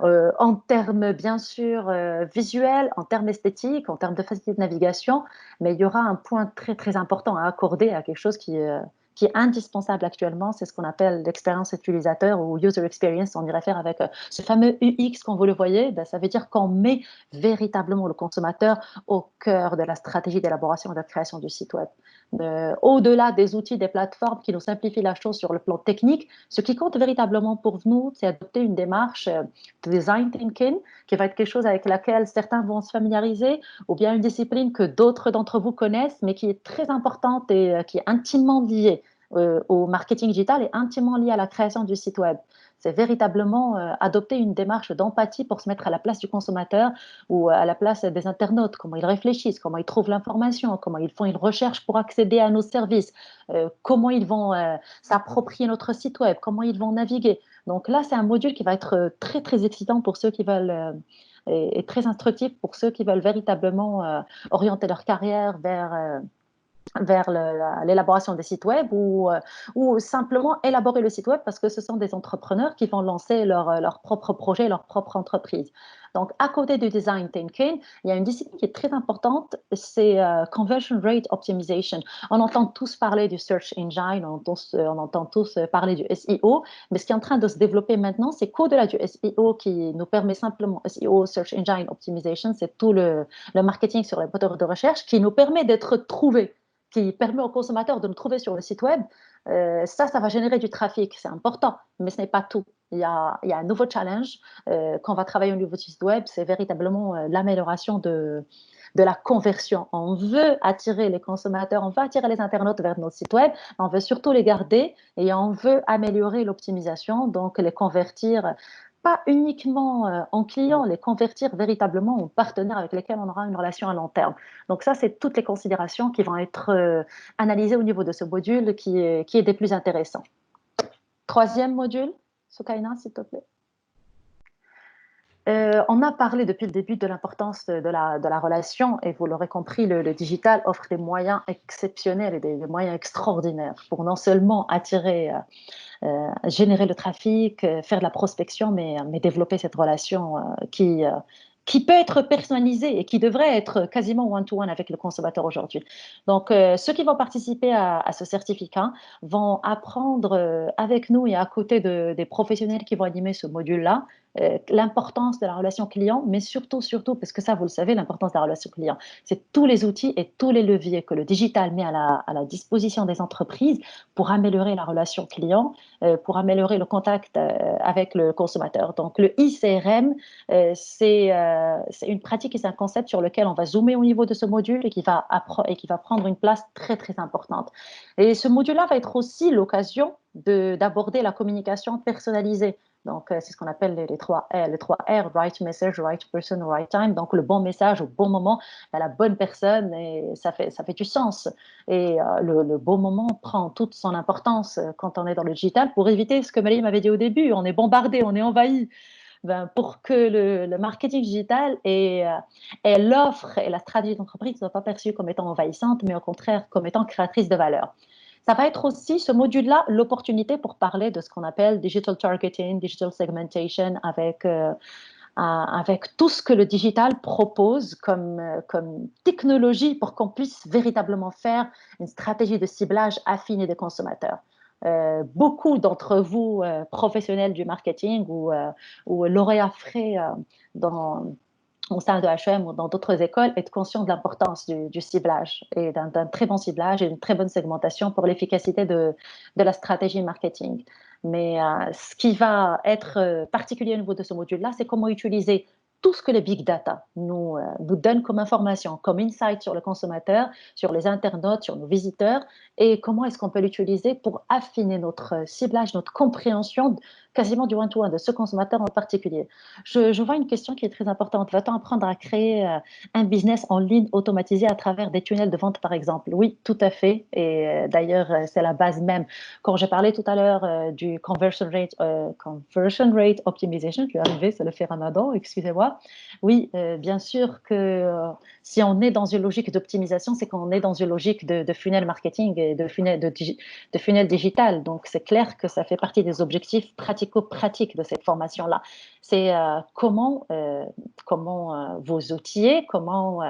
Speaker 3: en termes bien sûr visuels, en termes esthétiques, en termes de facilité de navigation. Mais il y aura un point très, très important à accorder à quelque chose qui est indispensable actuellement, c'est ce qu'on appelle l'expérience utilisateur ou user experience. On y réfère avec ce fameux UX, quand vous le voyez, ben, ça veut dire qu'on met véritablement le consommateur au cœur de la stratégie d'élaboration et de création du site web. Au-delà des outils, des plateformes qui nous simplifient la chose sur le plan technique, ce qui compte véritablement pour nous, c'est adopter une démarche de design thinking, qui va être quelque chose avec laquelle certains vont se familiariser, ou bien une discipline que d'autres d'entre vous connaissent, mais qui est très importante et qui est intimement liée au marketing digital et intimement liée à la création du site web. C'est véritablement adopter une démarche d'empathie pour se mettre à la place du consommateur ou à la place des internautes, comment ils réfléchissent, comment ils trouvent l'information, comment ils font une recherche pour accéder à nos services, comment ils vont s'approprier notre site web, comment ils vont naviguer. Donc là, c'est un module qui va être très, très excitant pour ceux qui veulent et très instructif pour ceux qui veulent véritablement orienter leur carrière vers l'élaboration des sites web ou simplement élaborer le site web parce que ce sont des entrepreneurs qui vont lancer leur propre projet, leur propre entreprise. Donc, à côté du design thinking, il y a une discipline qui est très importante, c'est conversion rate optimization. On entend tous parler du search engine, on entend tous parler du SEO, mais ce qui est en train de se développer maintenant, c'est qu'au-delà du SEO qui nous permet simplement, SEO, search engine optimization, c'est tout le marketing sur les moteurs de recherche qui nous permet d'être trouvés, qui permet aux consommateurs de nous trouver sur le site web, ça va générer du trafic, c'est important, mais ce n'est pas tout. Il y a un nouveau challenge quand on va travailler au niveau du site web, c'est véritablement l'amélioration de la conversion. On veut attirer les consommateurs, on veut attirer les internautes vers nos sites web, on veut surtout les garder et on veut améliorer l'optimisation, donc les convertir pas uniquement en clients, les convertir véritablement en partenaires avec lesquels on aura une relation à long terme. Donc ça, c'est toutes les considérations qui vont être analysées au niveau de ce module qui est des plus intéressants. Troisième module, Soukaina, s'il te plaît. On a parlé depuis le début de l'importance de la relation et vous l'aurez compris, le digital offre des moyens exceptionnels et des moyens extraordinaires pour non seulement attirer générer le trafic, faire de la prospection, mais développer cette relation qui peut être personnalisée et qui devrait être quasiment one-to-one avec le consommateur aujourd'hui. Donc, ceux qui vont participer à ce certificat vont apprendre avec nous et à côté des professionnels qui vont animer ce module-là, l'importance de la relation client, mais surtout, parce que ça, vous le savez, l'importance de la relation client, c'est tous les outils et tous les leviers que le digital met à la disposition des entreprises pour améliorer la relation client, pour améliorer le contact avec le consommateur. Donc, le ICRM, c'est une pratique et c'est un concept sur lequel on va zoomer au niveau de ce module et qui va prendre une place très, très importante. Et ce module-là va être aussi l'occasion d'aborder la communication personnalisée. Donc, c'est ce qu'on appelle les 3 R. Les 3 R, right message, right person, right time. Donc, le bon message au bon moment, à la bonne personne, et ça fait du sens. Et le bon moment prend toute son importance quand on est dans le digital pour éviter ce que Malie m'avait dit au début. On est bombardé, on est envahi. Ben, pour que le marketing digital et l'offre et la stratégie d'entreprise ne soient pas perçues comme étant envahissantes, mais au contraire comme étant créatrices de valeur. Ça va être aussi, ce module-là, l'opportunité pour parler de ce qu'on appelle digital targeting, digital segmentation, avec tout ce que le digital propose comme technologie pour qu'on puisse véritablement faire une stratégie de ciblage affinée des consommateurs. Beaucoup d'entre vous, professionnels du marketing ou lauréats frais au sein de H&M ou dans d'autres écoles, être conscient de l'importance du ciblage et d'un très bon ciblage et d'une très bonne segmentation pour l'efficacité de la stratégie marketing. Mais ce qui va être particulier au niveau de ce module-là, c'est comment utiliser tout ce que les big data nous donnent comme information, comme insight sur le consommateur, sur les internautes, sur nos visiteurs, et comment est-ce qu'on peut l'utiliser pour affiner notre ciblage, notre compréhension quasiment du one-to-one de ce consommateur en particulier. Je vois une question qui est très importante. Va-t-on apprendre à créer un business en ligne automatisé à travers des tunnels de vente, par exemple? Oui, tout à fait. Et d'ailleurs, c'est la base même. Quand j'ai parlé tout à l'heure du conversion rate optimization, je vais arriver, c'est le fait ramadan, excusez-moi. Oui, bien sûr que si on est dans une logique d'optimisation, c'est qu'on est dans une logique de funnel marketing et de funnel digital. Donc, c'est clair que ça fait partie des objectifs pratiques pratico-pratique de cette formation-là. C'est comment vous outiller, comment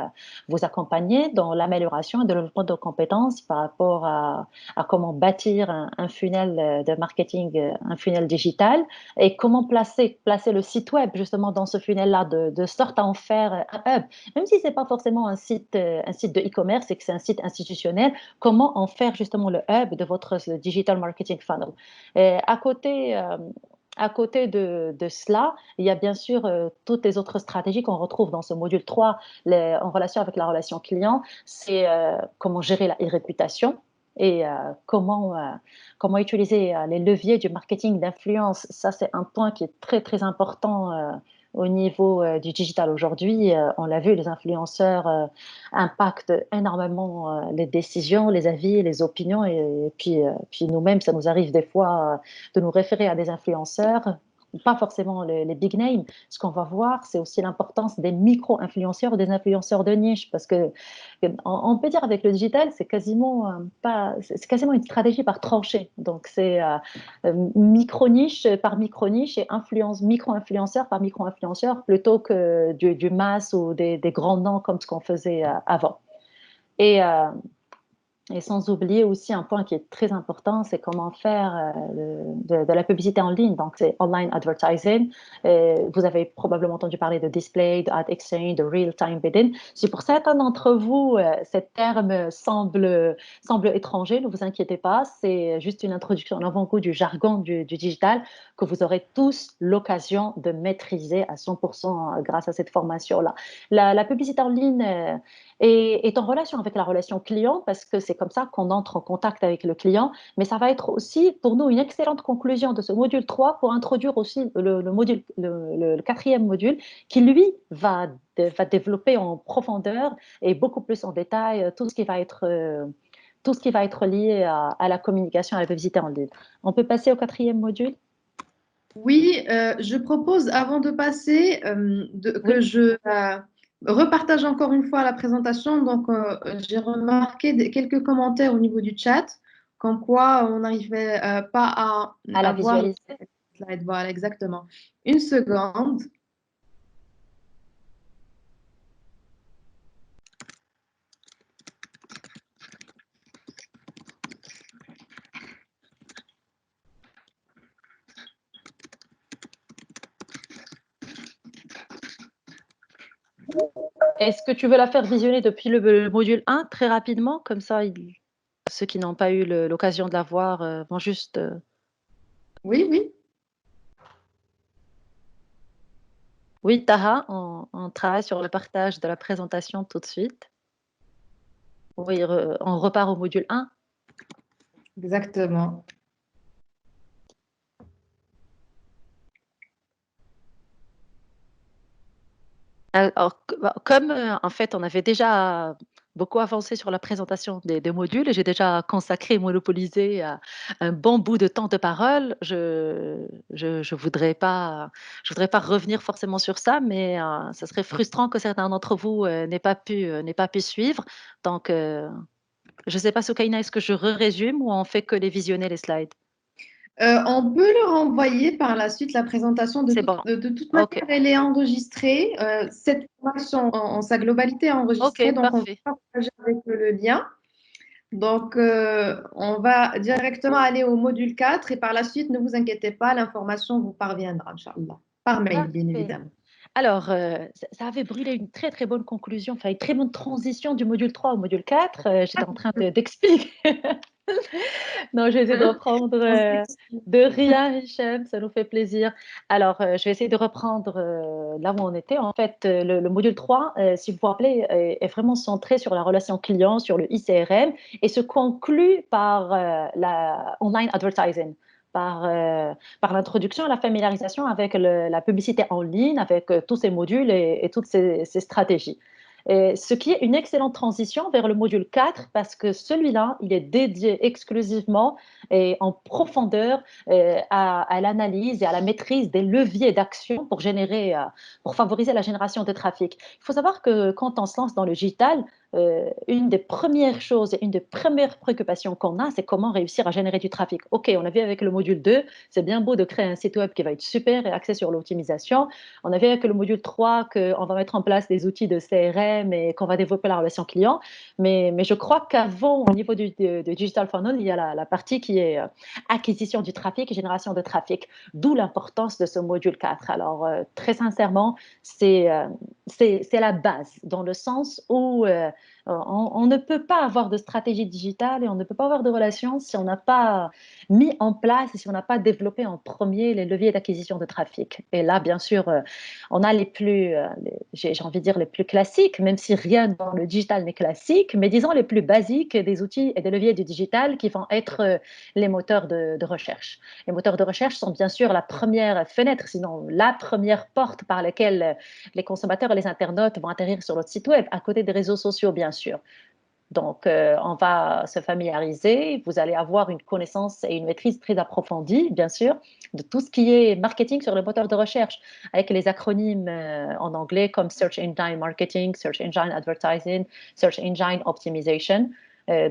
Speaker 3: vous accompagner dans l'amélioration et le développement de compétences par rapport à comment bâtir un funnel de marketing, un funnel digital, et comment placer le site web justement dans ce funnel-là, de sorte à en faire un hub. Même si ce n'est pas forcément un site de e-commerce et que c'est un site institutionnel, comment en faire justement le hub de votre digital marketing funnel. Et à côté de cela, il y a bien sûr toutes les autres stratégies qu'on retrouve dans ce module 3 en relation avec la relation client. C'est comment gérer la réputation et comment utiliser les leviers du marketing d'influence. Ça, c'est un point qui est très, très important au niveau du digital aujourd'hui. On l'a vu, les influenceurs impactent énormément les décisions, les avis, les opinions. Et puis nous-mêmes, ça nous arrive des fois de nous référer à des influenceurs, pas forcément les big names. Ce qu'on va voir, c'est aussi l'importance des micro-influenceurs ou des influenceurs de niche, parce que on peut dire avec le digital, c'est quasiment une stratégie par tranchée. Donc c'est micro-niche par micro-niche et micro-influenceur par micro-influenceur, plutôt que du masse ou des grands noms comme ce qu'on faisait avant. Et sans oublier aussi un point qui est très important, c'est comment faire de la publicité en ligne. Donc, c'est online advertising. Vous avez probablement entendu parler de display, de ad exchange, de real-time bidding. Si pour certains d'entre vous, ces termes semblent étrangers, ne vous inquiétez pas. C'est juste une introduction en avant-goût du jargon du digital que vous aurez tous l'occasion de maîtriser à 100% grâce à cette formation-là. La publicité en ligne est en relation avec la relation client, parce que c'est comme ça qu'on entre en contact avec le client, mais ça va être aussi pour nous une excellente conclusion de ce module 3 pour introduire aussi le quatrième module qui, lui, va développer en profondeur et beaucoup plus en détail tout ce qui va être lié à la communication, à la publicité en ligne. On peut passer au quatrième module?
Speaker 1: Oui, je propose, avant de passer, que je repartage encore une fois la présentation. Donc, j'ai remarqué quelques commentaires au niveau du chat, comme quoi on n'arrivait pas
Speaker 3: À la
Speaker 1: à voir le
Speaker 3: visualiser.
Speaker 1: slide. Voilà, exactement. Une seconde.
Speaker 3: Est-ce que tu veux la faire visionner depuis le module 1 très rapidement? Comme ça, ceux qui n'ont pas eu l'occasion de la voir vont juste...
Speaker 1: Oui, oui.
Speaker 3: Oui, Taha, on travaille sur le partage de la présentation tout de suite. Oui, on repart au module 1.
Speaker 1: Exactement.
Speaker 3: Alors, comme en fait, on avait déjà beaucoup avancé sur la présentation des modules et j'ai déjà consacré et monopolisé un bon bout de temps de parole, je voudrais pas revenir forcément sur ça, mais ça serait frustrant que certains d'entre vous n'aient pas pu suivre. Donc, je ne sais pas, Soukaina, est-ce que je résume ou on fait que les visionner les slides?
Speaker 1: On peut leur envoyer par la suite la présentation.
Speaker 3: C'est bon.
Speaker 1: De toute
Speaker 3: Ok,
Speaker 1: manière, elle est enregistrée. Cette formation en sa globalité est enregistrée,
Speaker 3: ok,
Speaker 1: donc on
Speaker 3: parfait.
Speaker 1: va partager avec le lien. Donc, on va directement aller au module 4 et par la suite, ne vous inquiétez pas, l'information vous parviendra, Inch'Allah, par mail, bien
Speaker 3: Parfait.
Speaker 1: évidemment.
Speaker 3: Alors, ça avait brûlé une très très bonne conclusion, enfin une très bonne transition du module 3 au module 4. J'étais en train d'expliquer. Non, je vais essayer de reprendre de rien, Hichem, ça nous fait plaisir. Alors, je vais essayer de reprendre là où on était. En fait, le module 3, si vous vous rappelez, est vraiment centré sur la relation client, sur le ICRM et se conclut par la online advertising. Par l'introduction et la familiarisation avec la publicité en ligne, avec tous ces modules et toutes ces stratégies. Ce qui est une excellente transition vers le module 4 parce que celui-là, il est dédié exclusivement et en profondeur à l'analyse et à la maîtrise des leviers d'action pour favoriser la génération de trafic. Il faut savoir que quand on se lance dans le digital, une des premières choses, une des premières préoccupations qu'on a, c'est comment réussir à générer du trafic. OK, on a vu avec le module 2, c'est bien beau de créer un site web qui va être super et axé sur l'optimisation. On a vu avec le module 3 qu'on va mettre en place des outils de CRM et qu'on va développer la relation client. Mais je crois qu'avant, au niveau du digital funnel, il y a la partie qui est acquisition du trafic et génération de trafic, d'où l'importance de ce module 4. Alors, très sincèrement, c'est la base, dans le sens où on ne peut pas avoir de stratégie digitale et on ne peut pas avoir de relation si on n'a pas mis en place et si on n'a pas développé en premier les leviers d'acquisition de trafic. Et là, bien sûr, on a j'ai envie de dire les plus classiques, même si rien dans le digital n'est classique, mais disons les plus basiques des outils et des leviers du digital qui vont être les moteurs de recherche. Les moteurs de recherche sont bien sûr la première fenêtre, sinon la première porte par laquelle les consommateurs et les internautes vont atterrir sur notre site web, à côté des réseaux sociaux, bien sûr. Donc, on va se familiariser. Vous allez avoir une connaissance et une maîtrise très approfondie, bien sûr, de tout ce qui est marketing sur le moteur de recherche, avec les acronymes en anglais comme Search Engine Marketing, Search Engine Advertising, Search Engine Optimization.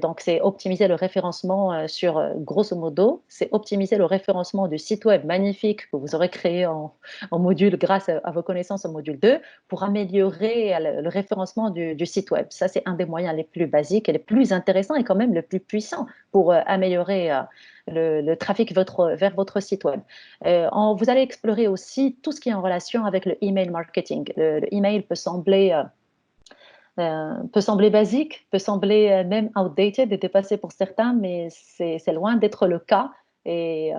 Speaker 3: Donc, c'est optimiser le référencement grosso modo, c'est optimiser le référencement du site web magnifique que vous aurez créé en module grâce à vos connaissances en module 2 pour améliorer le référencement du site web. Ça, c'est un des moyens les plus basiques et les plus intéressants et quand même le plus puissant pour améliorer le trafic vers votre site web. Vous allez explorer aussi tout ce qui est en relation avec le email marketing. Le email peut sembler basique, peut sembler même outdated et dépassé pour certains, mais c'est loin d'être le cas. Et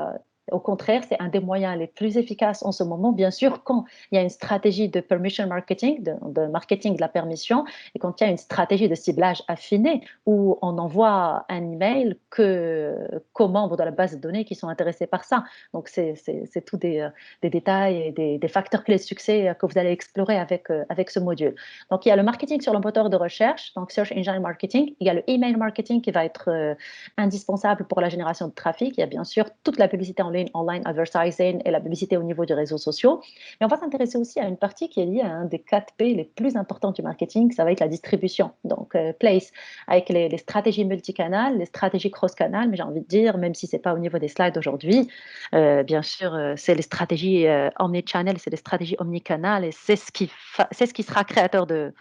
Speaker 3: au contraire, c'est un des moyens les plus efficaces en ce moment, bien sûr, quand il y a une stratégie de permission marketing, de marketing de la permission, et quand il y a une stratégie de ciblage affinée, où on envoie un email qu'aux membres de la base de données qui sont intéressés par ça. Donc, c'est tout des détails et des facteurs clés de succès que vous allez explorer avec ce module. Donc, il y a le marketing sur le moteur de recherche, donc Search Engine Marketing. Il y a le email marketing qui va être indispensable pour la génération de trafic. Il y a bien sûr toute la publicité en ligne, online advertising et la publicité au niveau des réseaux sociaux. Mais on va s'intéresser aussi à une partie qui est liée à un des 4 P les plus importants du marketing, ça va être la distribution. Donc, place, avec les stratégies multicanales, les stratégies cross-canal, mais j'ai envie de dire, même si ce n'est pas au niveau des slides aujourd'hui, bien sûr, c'est les stratégies omnichannel, c'est les stratégies omnicanales et c'est ce qui sera créateur de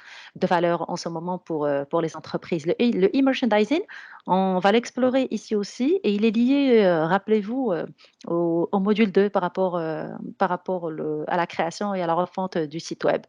Speaker 3: valeur en ce moment pour les entreprises. Le e-merchandising, on va l'explorer ici aussi et il est lié, rappelez-vous, au module 2 par rapport à la création et à la refonte du site web.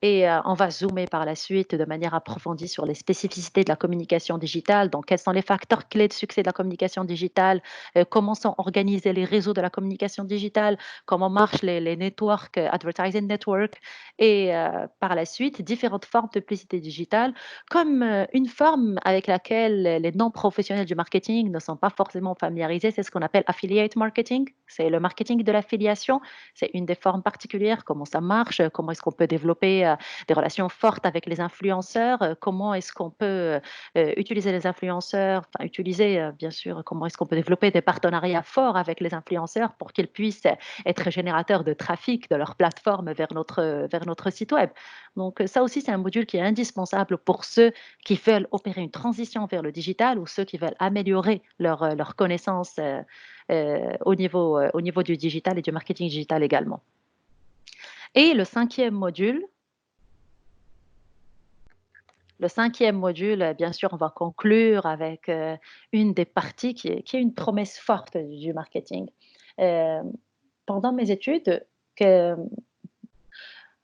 Speaker 3: Et on va zoomer par la suite de manière approfondie sur les spécificités de la communication digitale. Donc, quels sont les facteurs clés de succès de la communication digitale, comment sont organisés les réseaux de la communication digitale, comment marchent les networks, advertising network, et par la suite, différentes formes de publicité digitale, comme une forme avec laquelle les non-professionnels du marketing ne sont pas forcément familiarisés, c'est ce qu'on appelle affiliate marketing, c'est le marketing de l'affiliation, c'est une des formes particulières, comment ça marche, comment est-ce qu'on peut développer des relations fortes avec les influenceurs, comment est-ce qu'on peut utiliser les influenceurs, enfin utiliser bien sûr, comment est-ce qu'on peut développer des partenariats forts avec les influenceurs pour qu'ils puissent être générateurs de trafic de leur plateforme vers notre site web. Donc ça aussi, c'est un module qui est indispensable pour ceux qui veulent opérer une transition vers le digital ou ceux qui veulent améliorer leur connaissance au niveau du digital et du marketing digital également. Et le cinquième module, bien sûr, on va conclure avec une des parties qui est une promesse forte du marketing. Pendant mes études,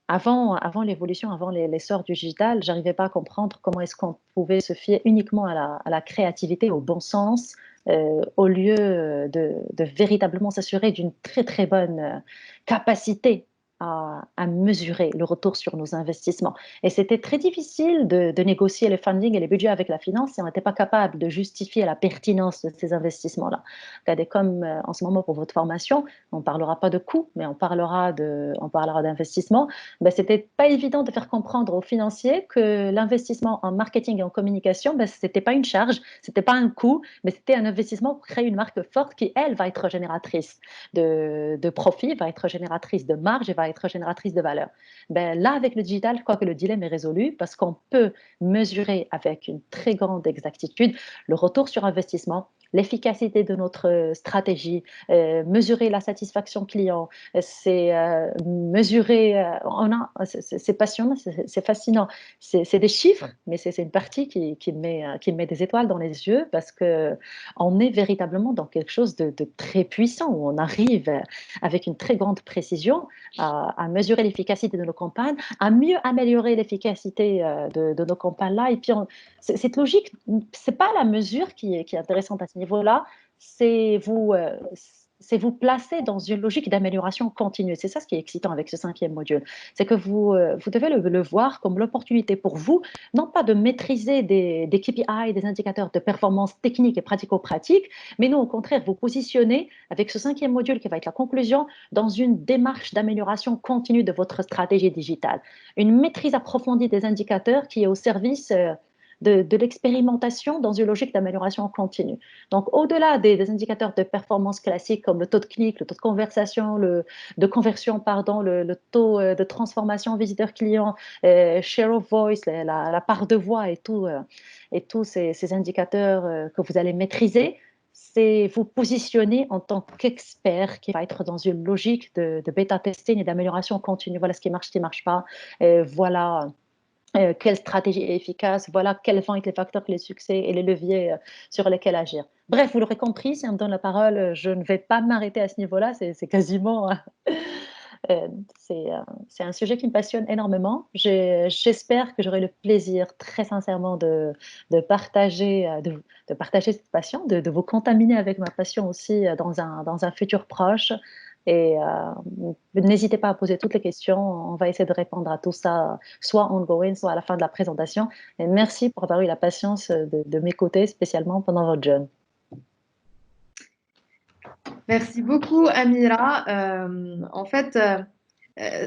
Speaker 3: avant l'évolution, avant l'essor du digital, j'arrivais pas à comprendre comment est-ce qu'on pouvait se fier uniquement à la créativité, au bon sens, au lieu de véritablement s'assurer d'une très très bonne capacité à mesurer le retour sur nos investissements. Et c'était très difficile de négocier les funding et les budgets avec la finance si on n'était pas capable de justifier la pertinence de ces investissements-là. Regardez, comme en ce moment pour votre formation, on ne parlera pas de coûts, mais on parlera d'investissement. Ben, c'était pas évident de faire comprendre aux financiers que l'investissement en marketing et en communication, ben, c'était pas une charge, c'était pas un coût, mais c'était un investissement pour créer une marque forte qui, elle, va être génératrice de profit, va être génératrice de marge et va va être génératrice de valeur. Ben, là, avec le digital, je crois que le dilemme est résolu parce qu'on peut mesurer avec une très grande exactitude le retour sur investissement, l'efficacité de notre stratégie, mesurer la satisfaction client, c'est mesurer, c'est passionnant, c'est fascinant. C'est des chiffres, mais c'est une partie qui me met des étoiles dans les yeux parce qu'on est véritablement dans quelque chose de très puissant où on arrive avec une très grande précision à mesurer l'efficacité de nos campagnes, à mieux améliorer l'efficacité de nos campagnes-là. Et puis, cette logique, c'est pas la mesure qui est intéressante à ce niveau-là, c'est vous placer dans une logique d'amélioration continue. C'est ça ce qui est excitant avec ce 5e module. C'est que vous devez le voir comme l'opportunité pour vous, non pas de maîtriser des KPI, des indicateurs de performance technique et pratico-pratique, mais non, au contraire, vous positionner avec ce 5e module qui va être la conclusion dans une démarche d'amélioration continue de votre stratégie digitale. Une maîtrise approfondie des indicateurs qui est au service de l'expérimentation dans une logique d'amélioration continue. Donc, au-delà des indicateurs de performance classiques comme le taux de clic, le taux de conversion, de conversion, pardon, le taux de transformation visiteur-client, share of voice, la part de voix et tous ces indicateurs que vous allez maîtriser, c'est vous positionner en tant qu'expert qui va être dans une logique de bêta-testing et d'amélioration continue. Voilà ce qui marche pas. Voilà quelle stratégie est efficace, voilà quels vont être les facteurs les succès et les leviers sur lesquels agir. Bref, vous l'aurez compris, si on me donne la parole, je ne vais pas m'arrêter à ce niveau-là, c'est quasiment... c'est un sujet qui me passionne énormément. J'espère que j'aurai le plaisir très sincèrement de partager, de partager cette passion, de vous contaminer avec ma passion aussi dans un futur proche. Et n'hésitez pas à poser toutes les questions. On va essayer de répondre à tout ça, soit ongoing, soit à la fin de la présentation. Et merci pour avoir eu la patience de m'écouter, spécialement pendant votre jeûne.
Speaker 1: Merci beaucoup, Amira. En fait,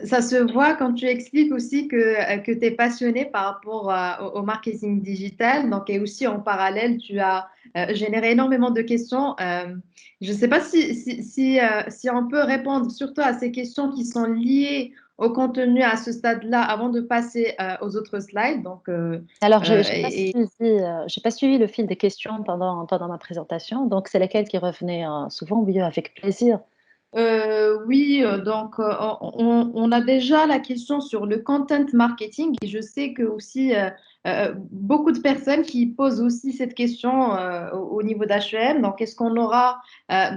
Speaker 1: ça se voit quand tu expliques aussi que tu es passionnée par rapport au marketing digital. Donc, et aussi en parallèle, tu as généré énormément de questions. Je ne sais pas si on peut répondre surtout à ces questions qui sont liées au contenu à ce stade-là avant de passer aux autres slides. Donc,
Speaker 3: alors, je n'ai pas suivi le fil des questions pendant ma présentation. Donc, c'est lesquelles qui revenaient souvent, oui, avec plaisir.
Speaker 1: Oui, donc on a déjà la question sur le content marketing et je sais que aussi beaucoup de personnes qui posent aussi cette question au niveau d'H&M. Donc, est-ce qu'on aura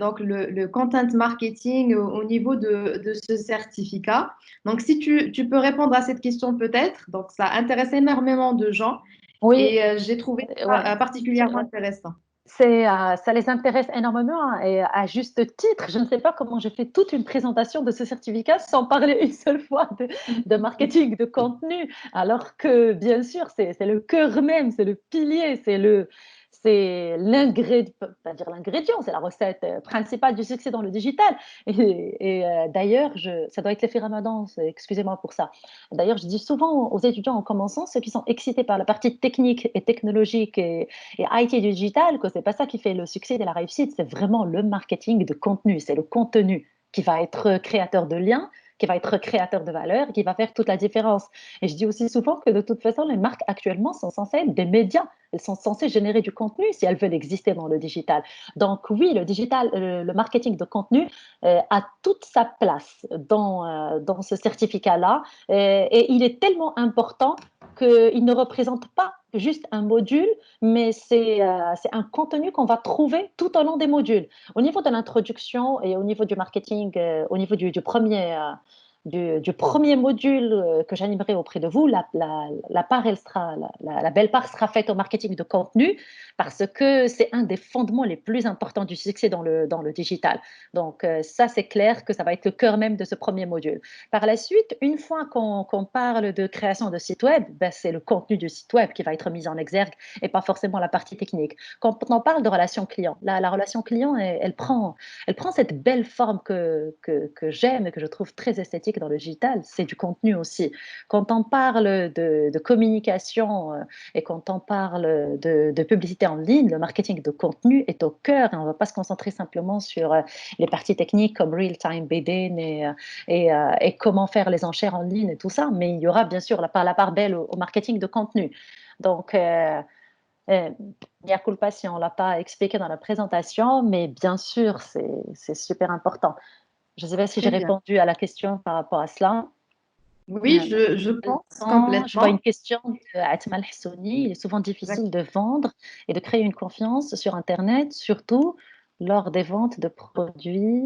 Speaker 1: donc le content marketing au niveau de ce certificat? Donc, si tu peux répondre à cette question peut-être. Donc, ça intéresse énormément de gens
Speaker 3: Oui,
Speaker 1: et j'ai trouvé
Speaker 3: ouais.
Speaker 1: ça particulièrement intéressant.
Speaker 3: Ça les intéresse énormément hein, et à juste titre. Je ne sais pas comment j'ai fait toute une présentation de ce certificat sans parler une seule fois de marketing, de contenu, alors que bien sûr, c'est le cœur même, c'est le pilier, c'est l'ingrédient, pas dire l'ingrédient, c'est la recette principale du succès dans le digital. D'ailleurs, ça doit être l'effet Ramadan, excusez-moi pour ça. D'ailleurs, je dis souvent aux étudiants en commençant, ceux qui sont excités par la partie technique et technologique et IT du digital, que c'est pas ça qui fait le succès et la réussite, c'est vraiment le marketing de contenu, c'est le contenu qui va être créateur de liens, qui va être créateur de valeur, qui va faire toute la différence. Et je dis aussi souvent que de toute façon, les marques actuellement sont censées être des médias. Elles sont censées générer du contenu si elles veulent exister dans le digital. Donc oui, le digital, le marketing de contenu a toute sa place dans ce certificat-là. Et il est tellement important qu'il ne représente pas juste un module, mais c'est un contenu qu'on va trouver tout au long des modules. Au niveau de l'introduction et au niveau du marketing, au niveau du premier module que j'animerai auprès de vous, la belle part sera faite au marketing de contenu parce que c'est un des fondements les plus importants du succès dans le digital. Donc, ça, c'est clair que ça va être le cœur même de ce premier module. Par la suite, une fois qu'on parle de création de site web, ben, c'est le contenu du site web qui va être mis en exergue et pas forcément la partie technique. Quand on parle de relation client, la relation client, elle prend cette belle forme que j'aime et que je trouve très esthétique informatique dans le digital, c'est du contenu aussi. Quand on parle de communication et quand on parle de publicité en ligne, le marketing de contenu est au cœur et on ne va pas se concentrer simplement sur les parties techniques comme real-time bidding et comment faire les enchères en ligne et tout ça, mais il y aura bien sûr la part belle au marketing de contenu. Donc, mea culpa si on ne l'a pas expliqué dans la présentation, mais bien sûr, c'est super important. Je ne sais pas si j'ai
Speaker 1: Très bien.
Speaker 3: répondu à la question par rapport à cela.
Speaker 1: Oui, je pense
Speaker 3: Je vois
Speaker 1: complètement.
Speaker 3: une question de Atmal Hessouni. Il est souvent difficile de vendre et de créer une confiance sur Internet, surtout lors des ventes de produits.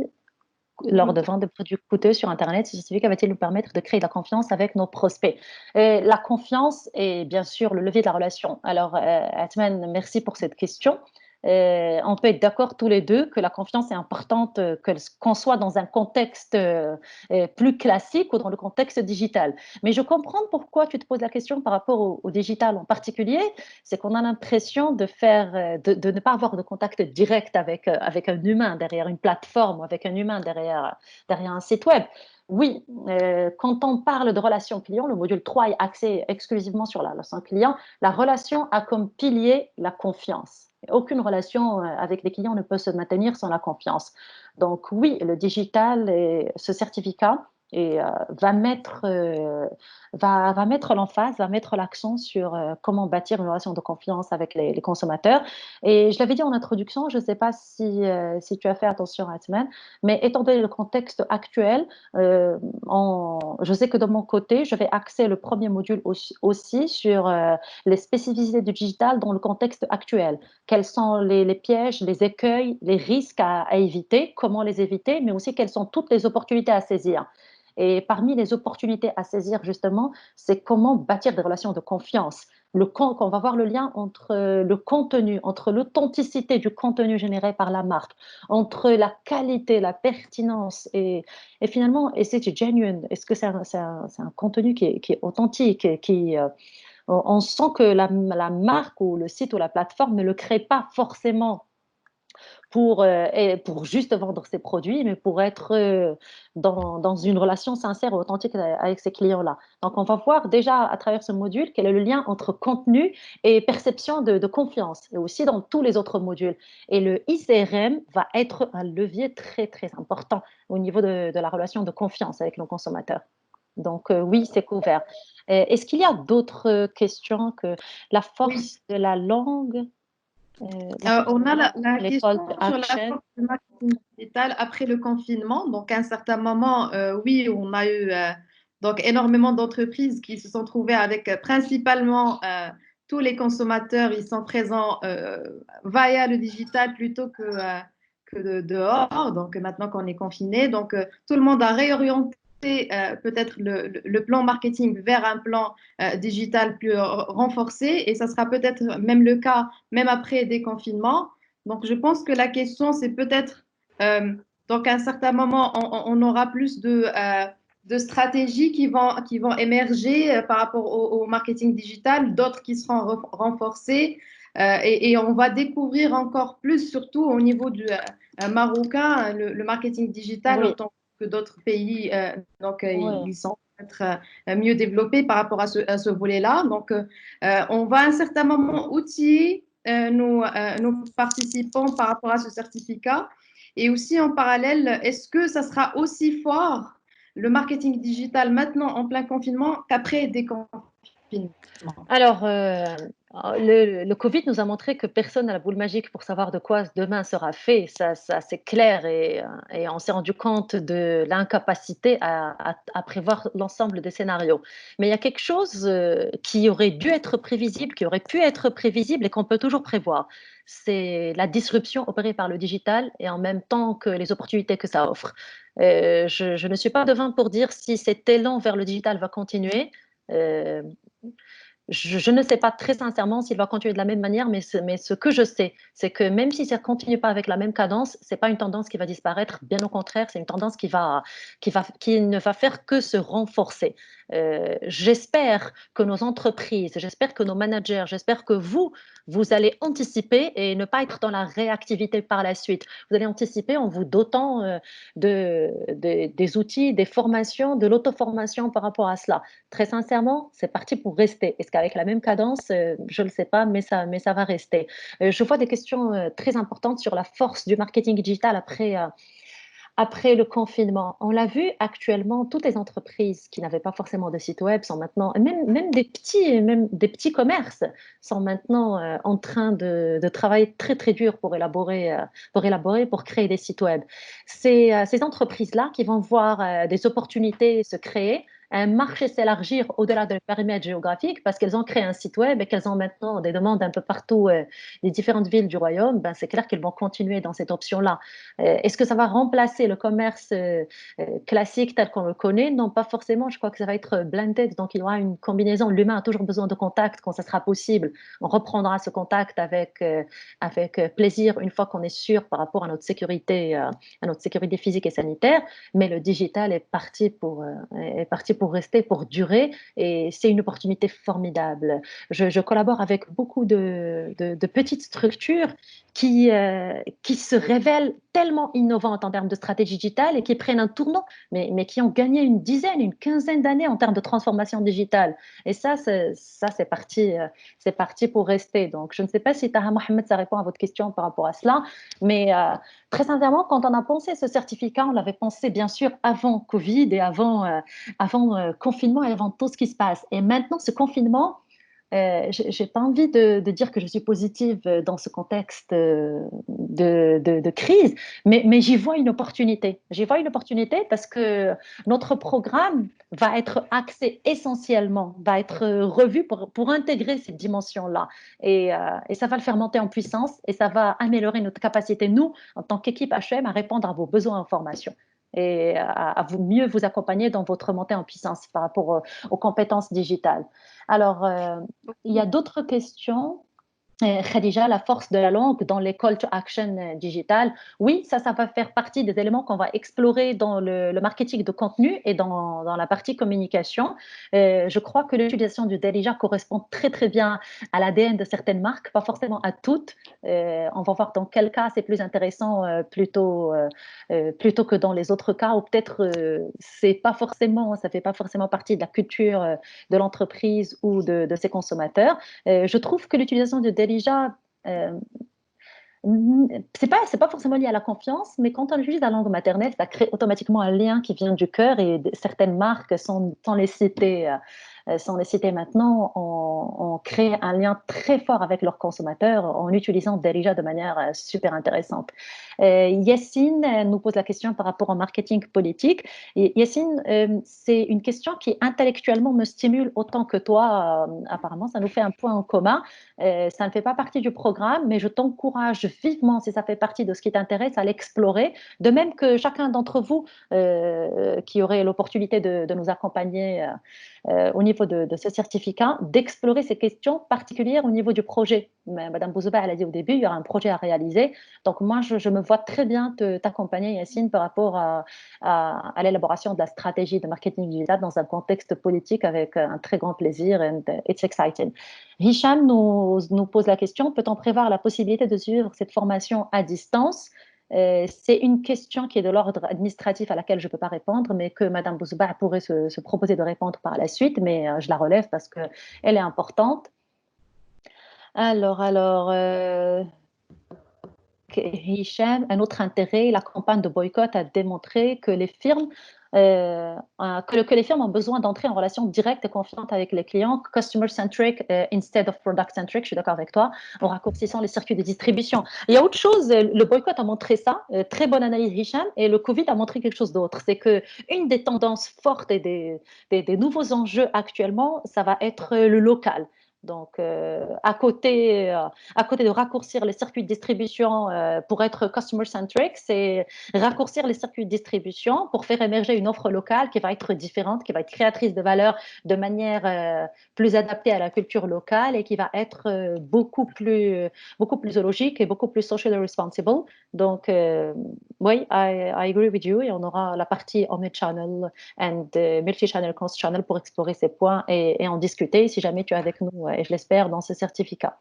Speaker 3: Lors de vente de produits coûteux sur Internet, ce certificat va-t-il nous permettre de créer de la confiance avec nos prospects? Et la confiance est bien sûr le levier de la relation. Alors, Atman, merci pour cette question. On peut être d'accord tous les deux que la confiance est importante, qu'on soit dans un contexte plus classique ou dans le contexte digital. Mais je comprends pourquoi tu te poses la question par rapport au digital en particulier. C'est qu'on a l'impression de ne pas avoir de contact direct avec un humain derrière une plateforme ou avec un humain derrière un site web. Oui, quand on parle de relation client, le module 3 est axé exclusivement sur la relation client. La relation a comme pilier la confiance. Aucune relation avec les clients ne peut se maintenir sans la confiance. Donc oui, le digital et ce certificat va mettre l'emphase, va mettre l'accent sur comment bâtir une relation de confiance avec les consommateurs. Et je l'avais dit en introduction, je ne sais pas si tu as fait attention à Atman, mais étant donné le contexte actuel, je sais que de mon côté, je vais axer le premier module aussi sur les spécificités du digital dans le contexte actuel. Quels sont les pièges, les écueils, les risques à éviter, comment les éviter, mais aussi quelles sont toutes les opportunités à saisir. Et parmi les opportunités à saisir, justement, c'est comment bâtir des relations de confiance. On va voir le lien entre le contenu, entre l'authenticité du contenu généré par la marque, entre la qualité, la pertinence et finalement, est-ce que c'est genuine? Est-ce que c'est un contenu qui est authentique, on sent que la marque ou le site ou la plateforme ne le crée pas forcément pour juste vendre ses produits, mais pour être dans une relation sincère et authentique avec ses clients-là. Donc, on va voir déjà à travers ce module quel est le lien entre contenu et perception de confiance, et aussi dans tous les autres modules. Et le ICRM va être un levier très, très important au niveau de la relation de confiance avec nos consommateurs. Donc, oui, c'est couvert. Est-ce qu'il y a d'autres questions que la force de la langue?
Speaker 1: On a la
Speaker 3: Les
Speaker 1: question
Speaker 3: call to
Speaker 1: sur la
Speaker 3: action.
Speaker 1: force du marketing digital après le confinement. Donc, à un certain moment, oui, on a eu donc énormément d'entreprises qui se sont trouvées avec principalement tous les consommateurs, ils sont présents via le digital plutôt que dehors. Donc, maintenant qu'on est confiné, donc tout le monde a réorienté peut-être le plan marketing vers un plan digital plus renforcé et ça sera peut-être même le cas même après des confinements. Donc, je pense que la question, c'est peut-être, donc à un certain moment, on aura plus de stratégies qui vont émerger par rapport au marketing digital, d'autres qui seront renforcées et on va découvrir encore plus, surtout au niveau du marocain, le marketing digital
Speaker 3: Oui,
Speaker 1: en tant que d'autres pays. Donc,
Speaker 3: oui.
Speaker 1: ils sont peut-être mieux développés par rapport à ce volet-là. Donc, on va à un certain moment outiller nos participants par rapport à ce certificat. Et aussi en parallèle, est-ce que ça sera aussi fort le marketing digital maintenant en plein confinement qu'après des confinements?
Speaker 3: Alors, le Covid nous a montré que personne n'a la boule magique pour savoir de quoi demain sera fait. Ça c'est clair et on s'est rendu compte de l'incapacité à prévoir l'ensemble des scénarios. Mais il y a quelque chose qui aurait dû être prévisible, qui aurait pu être prévisible et qu'on peut toujours prévoir. C'est la disruption opérée par le digital et en même temps que les opportunités que ça offre. Je ne suis pas devin pour dire si cet élan vers le digital va continuer. Euh, je ne sais pas très sincèrement s'il va continuer de la même manière, mais ce que je sais, c'est que même si ça ne continue pas avec la même cadence, ce n'est pas une tendance qui va disparaître. Bien au contraire, c'est une tendance qui ne va faire que se renforcer. j'espère que nos entreprises, j'espère que nos managers, j'espère que vous allez anticiper et ne pas être dans la réactivité par la suite. Vous allez anticiper en vous dotant des outils, des formations, de l'auto-formation par rapport à cela. Très sincèrement, c'est parti pour rester. Est-ce qu'avec la même cadence, je ne le sais pas, mais ça va rester. Je vois des questions très importantes sur la force du marketing digital après le confinement. On l'a vu actuellement, toutes les entreprises qui n'avaient pas forcément de site web sont maintenant, même des petits commerces sont maintenant en train de travailler très très dur pour créer des sites web. Ces entreprises-là qui vont voir des opportunités se créer, un marché s'élargir au-delà de leur périmètre géographique parce qu'elles ont créé un site web et qu'elles ont maintenant des demandes un peu partout, des différentes villes du royaume, ben, c'est clair qu'elles vont continuer dans cette option-là. Est-ce que ça va remplacer le commerce classique tel qu'on le connaît? Non, pas forcément. Je crois que ça va être blended. Donc, il y aura une combinaison. L'humain a toujours besoin de contact quand ça sera possible. On reprendra ce contact avec plaisir une fois qu'on est sûr par rapport à notre sécurité physique et sanitaire. Mais le digital est parti pour rester, pour durer. Et c'est une opportunité formidable. Je collabore avec beaucoup de petites structures qui se révèlent tellement innovantes en termes de stratégie digitale et qui prennent un tournant, mais qui ont gagné une dizaine, une quinzaine d'années en termes de transformation digitale. Et ça, c'est parti pour rester. Donc, je ne sais pas si Taha Mohamed, ça répond à votre question par rapport à cela, mais très sincèrement, quand on a pensé ce certificat, on l'avait pensé bien sûr avant Covid et avant confinement et avant tout ce qui se passe. Et maintenant, ce confinement, j'ai pas envie de dire que je suis positive dans ce contexte de crise, mais j'y vois une opportunité. J'y vois une opportunité parce que notre programme va être axé essentiellement, va être revu pour intégrer cette dimension-là. Et ça va le faire monter en puissance et ça va améliorer notre capacité, nous, en tant qu'équipe HM, à répondre à vos besoins en formation et à mieux vous accompagner dans votre montée en puissance par rapport aux compétences digitales. Alors, il y a d'autres questions. Khadija, la force de la langue dans les call to action digitales. Oui, ça va faire partie des éléments qu'on va explorer dans le marketing de contenu et dans la partie communication. Je crois que l'utilisation du Darija correspond très, très bien à l'ADN de certaines marques, pas forcément à toutes. On va voir dans quel cas c'est plus intéressant plutôt que dans les autres cas, ou peut-être ça fait pas forcément partie de la culture de l'entreprise ou de ses consommateurs. Je trouve que l'utilisation de Derija, c'est pas forcément lié à la confiance, mais quand on utilise la langue maternelle, ça crée automatiquement un lien qui vient du cœur et certaines marques, sans les citer maintenant, ont créé un lien très fort avec leurs consommateurs en utilisant Derija de manière super intéressante. Yacine nous pose la question par rapport au marketing politique. Et Yacine, c'est une question qui intellectuellement me stimule autant que toi. Apparemment, ça nous fait un point en commun. Ça ne fait pas partie du programme, mais je t'encourage vivement, si ça fait partie de ce qui t'intéresse, à l'explorer. De même que chacun d'entre vous qui aurait l'opportunité de nous accompagner au niveau de ce certificat, d'explorer ces questions particulières au niveau du projet. Madame Bouzouba, elle a dit au début, il y aura un projet à réaliser. Donc moi, je me vois très bien t'accompagner, Yacine, par rapport à l'élaboration de la stratégie de marketing digital dans un contexte politique avec un très grand plaisir and it's exciting. Hicham nous pose la question, peut-on prévoir la possibilité de suivre cette formation à distance? C'est une question qui est de l'ordre administratif à laquelle je ne peux pas répondre, mais que Madame Bouzouba pourrait se proposer de répondre par la suite, mais je la relève parce qu'elle est importante. Alors, Hicham, un autre intérêt, la campagne de boycott a démontré que les firmes que les firmes ont besoin d'entrer en relation directe et confiante avec les clients, customer-centric instead of product-centric, je suis d'accord avec toi, en raccourcissant les circuits de distribution. Il y a autre chose, le boycott a montré ça, très bonne analyse Hicham, et le Covid a montré quelque chose d'autre, c'est qu'une des tendances fortes et des nouveaux enjeux actuellement, ça va être le local. Donc, à côté de raccourcir les circuits de distribution pour être customer-centric, c'est raccourcir les circuits de distribution pour faire émerger une offre locale qui va être différente, qui va être créatrice de valeur de manière plus adaptée à la culture locale et qui va être beaucoup plus logique et beaucoup plus socially responsible. Donc, Oui, I agree with you. Et on aura la partie omni-channel and multi-channel, cross-channel pour explorer ces points et en discuter si jamais tu es avec nous, et je l'espère, dans ce certificat.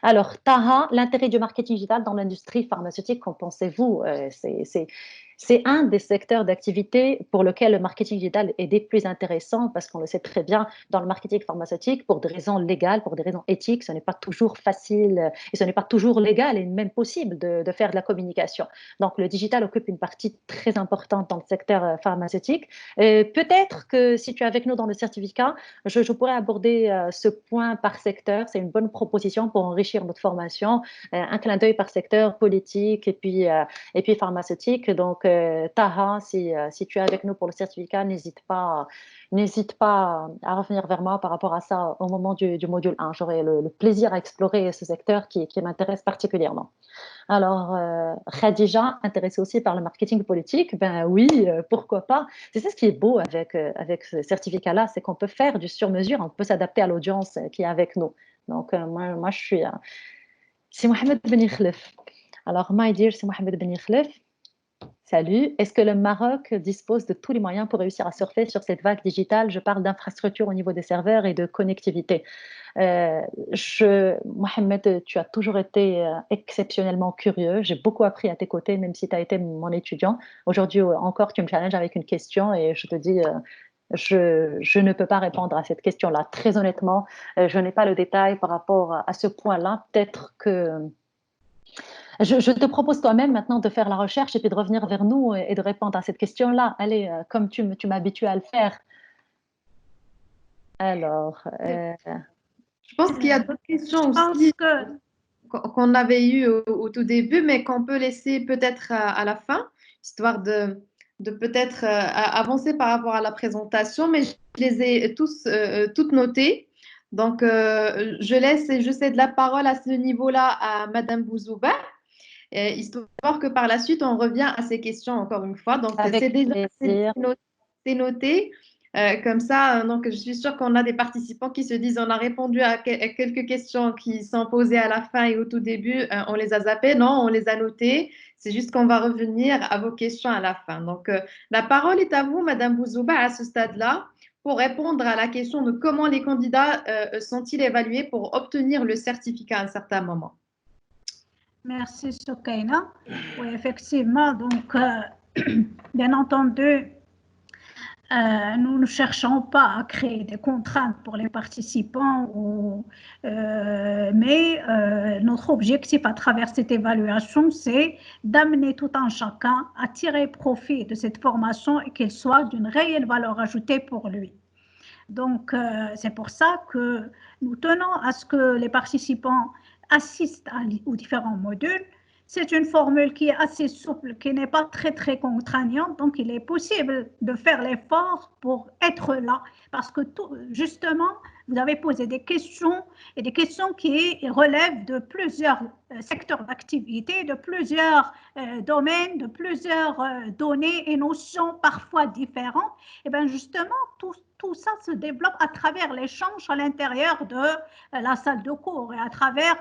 Speaker 3: Alors, Taha, l'intérêt du marketing digital dans l'industrie pharmaceutique, qu'en pensez-vous? C'est un des secteurs d'activité pour lequel le marketing digital est des plus intéressants parce qu'on le sait très bien, dans le marketing pharmaceutique, pour des raisons légales, pour des raisons éthiques, ce n'est pas toujours facile et ce n'est pas toujours légal et même possible de faire de la communication. Donc, le digital occupe une partie très importante dans le secteur pharmaceutique. Peut-être que si tu es avec nous dans le certificat, je pourrais aborder ce point par secteur. C'est une bonne proposition pour enrichir notre formation. Un clin d'œil par secteur politique et puis pharmaceutique. Donc, Taha, si tu es avec nous pour le certificat, n'hésite pas à revenir vers moi par rapport à ça au moment du module 1. J'aurai le plaisir à explorer ce secteur qui m'intéresse particulièrement. Alors, Khadija, intéressée aussi par le marketing politique, ben oui, pourquoi pas. C'est ça ce qui est beau avec ce certificat-là, c'est qu'on peut faire du sur-mesure, on peut s'adapter à l'audience qui est avec nous. Donc, moi je suis... c'est Mohamed Ben Ikhlef. Alors, my dear, c'est Mohamed Ben Ikhlef. Salut. Est-ce que le Maroc dispose de tous les moyens pour réussir à surfer sur cette vague digitale? Je parle d'infrastructure au niveau des serveurs et de connectivité. Mohamed, tu as toujours été exceptionnellement curieux. J'ai beaucoup appris à tes côtés, même si tu as été mon étudiant. Aujourd'hui encore, tu me challenges avec une question et je te dis, je ne peux pas répondre à cette question-là. Très honnêtement, je n'ai pas le détail par rapport à ce point-là. Peut-être que... Je te propose toi-même maintenant de faire la recherche et puis de revenir vers nous et de répondre à cette question-là. Allez, comme tu m'as habitué à le faire. Alors,
Speaker 1: Je pense qu'il y a d'autres questions aussi qu'on avait eues au tout début, mais qu'on peut laisser peut-être à la fin, histoire de peut-être avancer par rapport à la présentation, mais je les ai toutes notées. Donc, je cède la parole à ce niveau-là à Madame Bouzouba, histoire que par la suite, on revient à ces questions encore une fois. Donc,
Speaker 3: avec plaisir.
Speaker 1: c'est noté. Comme ça, donc, je suis sûre qu'on a des participants qui se disent on a répondu à quelques questions qui sont posées à la fin et au tout début, on les a zappées. Non, on les a notées. C'est juste qu'on va revenir à vos questions à la fin. Donc, la parole est à vous, Madame Bouzouba, à ce stade-là, pour répondre à la question de comment les candidats sont-ils évalués pour obtenir le certificat à un certain moment.
Speaker 2: Merci, Soukaina. Oui, effectivement, donc, bien entendu, nous ne cherchons pas à créer des contraintes pour les participants, mais notre objectif à travers cette évaluation, c'est d'amener tout un chacun à tirer profit de cette formation et qu'elle soit d'une réelle valeur ajoutée pour lui. Donc, c'est pour ça que nous tenons à ce que les participants assistent aux différents modules. C'est une formule qui est assez souple, qui n'est pas très contraignante, donc il est possible de faire l'effort pour être là, parce que justement, vous avez posé des questions, et des questions qui relèvent de plusieurs secteurs d'activité, de plusieurs domaines, de plusieurs données et notions parfois différentes. Et bien justement, tout ça se développe à travers l'échange à l'intérieur de la salle de cours et à travers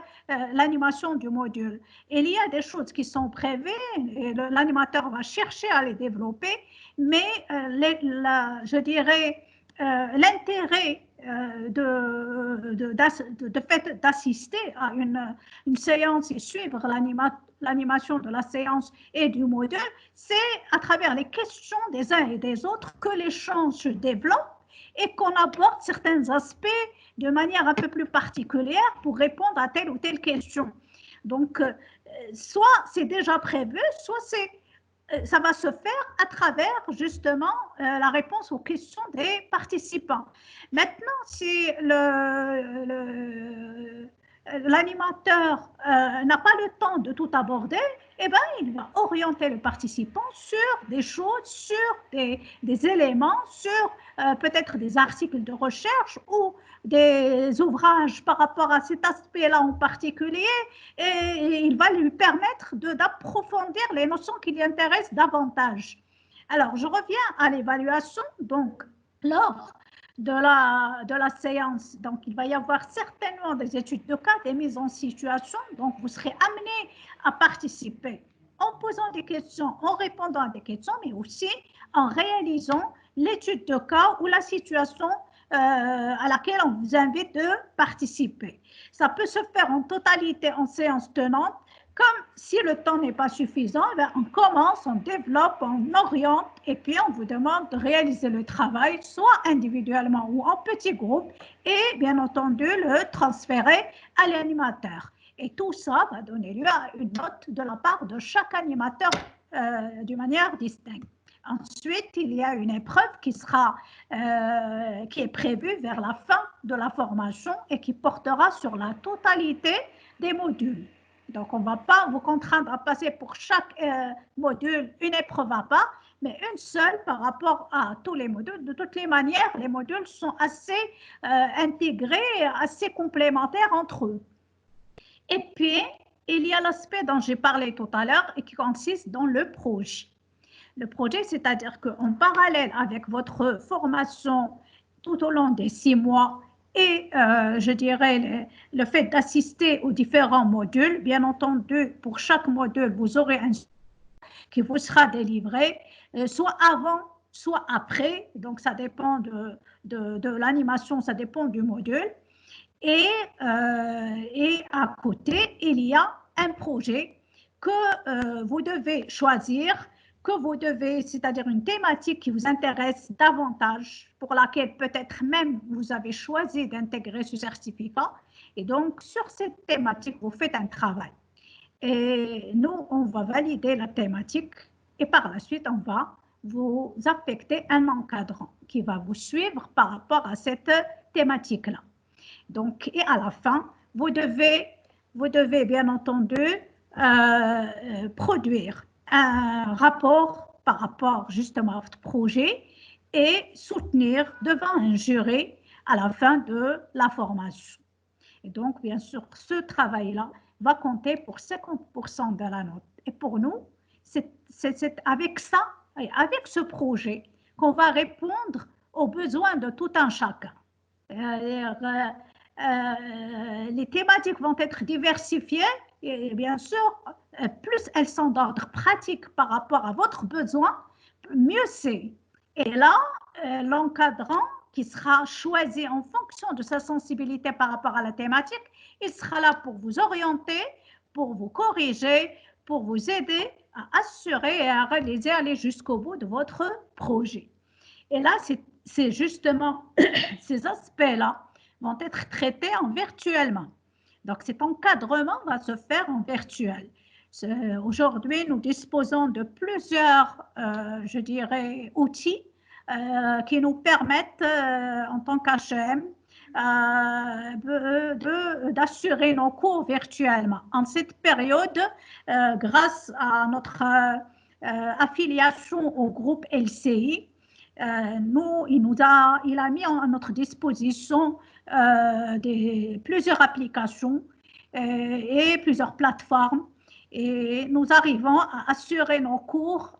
Speaker 2: l'animation du module. Il y a des choses qui sont prévues et l'animateur va chercher à les développer, mais je dirais l'intérêt de fait d'assister à une séance et suivre l'animation de la séance et du module, c'est à travers les questions des uns et des autres que l'échange se développe et qu'on aborde certains aspects de manière un peu plus particulière pour répondre à telle ou telle question. Donc, soit c'est déjà prévu, soit ça va se faire à travers justement la réponse aux questions des participants. Maintenant, si l'animateur n'a pas le temps de tout aborder, eh bien, il va orienter le participant sur des choses, sur des éléments, sur peut-être des articles de recherche ou des ouvrages par rapport à cet aspect-là en particulier, et il va lui permettre d'approfondir les notions qui lui intéressent davantage. Alors, je reviens à l'évaluation. Donc, lors de la séance, donc il va y avoir certainement des études de cas, des mises en situation, donc vous serez amené à participer en posant des questions, en répondant à des questions, mais aussi en réalisant l'étude de cas ou la situation à laquelle on vous invite de participer. Ça peut se faire en totalité en séance tenante, comme si le temps n'est pas suffisant, on commence, on développe, on oriente, et puis on vous demande de réaliser le travail, soit individuellement ou en petit groupe, et bien entendu le transférer à l'animateur. Et tout ça va donner lieu à une note de la part de chaque animateur d'une manière distincte. Ensuite, il y a une épreuve qui est prévue vers la fin de la formation et qui portera sur la totalité des modules. Donc, on ne va pas vous contraindre à passer pour chaque module une épreuve à part, mais une seule par rapport à tous les modules. De toutes les manières, les modules sont assez intégrés, assez complémentaires entre eux. Et puis, il y a l'aspect dont j'ai parlé tout à l'heure et qui consiste dans le projet. Le projet, c'est-à-dire qu'en parallèle avec votre formation tout au long des 6 mois et, je dirais, le fait d'assister aux différents modules, bien entendu, pour chaque module, vous aurez un qui vous sera délivré, soit avant, soit après. Donc, ça dépend de l'animation, ça dépend du module. Et à côté, il y a un projet que vous devez choisir, c'est-à-dire une thématique qui vous intéresse davantage, pour laquelle peut-être même vous avez choisi d'intégrer ce certificat. Et donc, sur cette thématique, vous faites un travail. Et nous, on va valider la thématique et par la suite, on va vous affecter un encadrant qui va vous suivre par rapport à cette thématique-là. Donc, et à la fin, vous devez bien entendu produire un rapport par rapport justement à votre projet et soutenir devant un jury à la fin de la formation. Et donc, bien sûr, ce travail-là va compter pour 50% de la note. Et pour nous, c'est avec ça, et avec ce projet, qu'on va répondre aux besoins de tout un chacun. Les thématiques vont être diversifiées et bien sûr, plus elles sont d'ordre pratique par rapport à votre besoin, mieux c'est. Et là, l'encadrant qui sera choisi en fonction de sa sensibilité par rapport à la thématique, il sera là pour vous orienter, pour vous corriger, pour vous aider à assurer et à réaliser, aller jusqu'au bout de votre projet. Et là, c'est justement ces aspects-là vont être traités en virtuellement. Donc, cet encadrement va se faire en virtuel. Aujourd'hui, nous disposons de plusieurs, je dirais, outils qui nous permettent, en tant qu'HEM, d'assurer nos cours virtuellement. En cette période, grâce à notre affiliation au groupe LCI, il a mis à notre disposition plusieurs applications et plusieurs plateformes et nous arrivons à assurer nos cours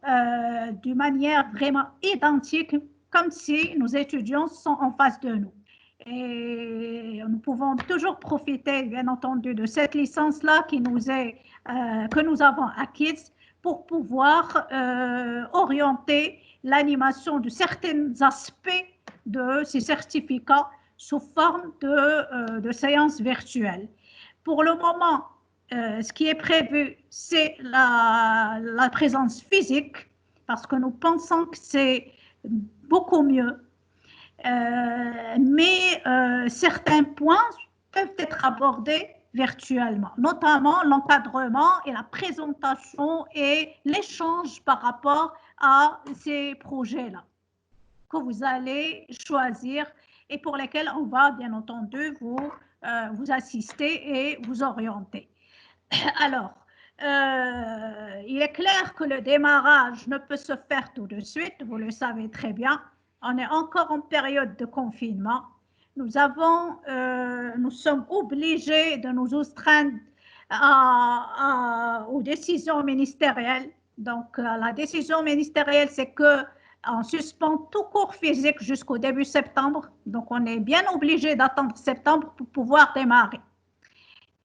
Speaker 2: d'une manière vraiment identique, comme si nos étudiants sont en face de nous. Et nous pouvons toujours profiter, bien entendu, de cette licence-là que nous avons acquise pour pouvoir orienter l'animation de certains aspects de ces certificats sous forme de séances virtuelles. Pour le moment, ce qui est prévu, c'est la présence physique, parce que nous pensons que c'est beaucoup mieux. Mais certains points peuvent être abordés virtuellement, notamment l'encadrement et la présentation et l'échange par rapport à ces projets-là que vous allez choisir et pour lesquels on va bien entendu vous assister et vous orienter. Alors, il est clair que le démarrage ne peut se faire tout de suite, vous le savez très bien. On est encore en période de confinement. Nous sommes obligés de nous astreindre aux décisions ministérielles. Donc, la décision ministérielle, c'est qu'on suspend tout cours physique jusqu'au début septembre. Donc, on est bien obligé d'attendre septembre pour pouvoir démarrer.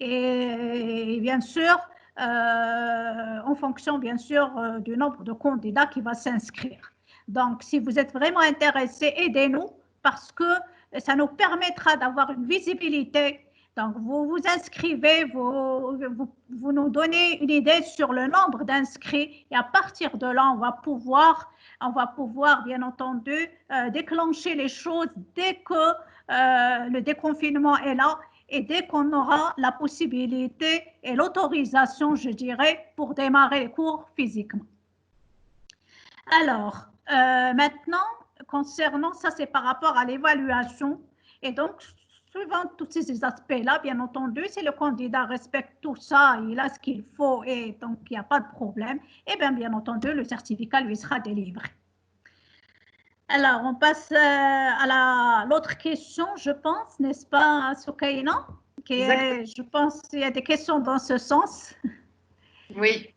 Speaker 2: Et bien sûr, en fonction, bien sûr, du nombre de candidats qui va s'inscrire. Donc, si vous êtes vraiment intéressé, aidez-nous parce que ça nous permettra d'avoir une visibilité. Donc, vous vous inscrivez, vous nous donnez une idée sur le nombre d'inscrits et à partir de là, on va pouvoir bien entendu, déclencher les choses dès que le déconfinement est là et dès qu'on aura la possibilité et l'autorisation, je dirais, pour démarrer les cours physiquement. Alors, maintenant, concernant ça, c'est par rapport à l'évaluation. Et donc, suivant tous ces aspects-là, bien entendu, si le candidat respecte tout ça, il a ce qu'il faut et donc il n'y a pas de problème, et bien entendu, le certificat lui sera délivré. Alors, on passe à l'autre question, je pense, n'est-ce pas, Soukaina? Je pense qu'il y a des questions dans ce sens.
Speaker 1: Oui.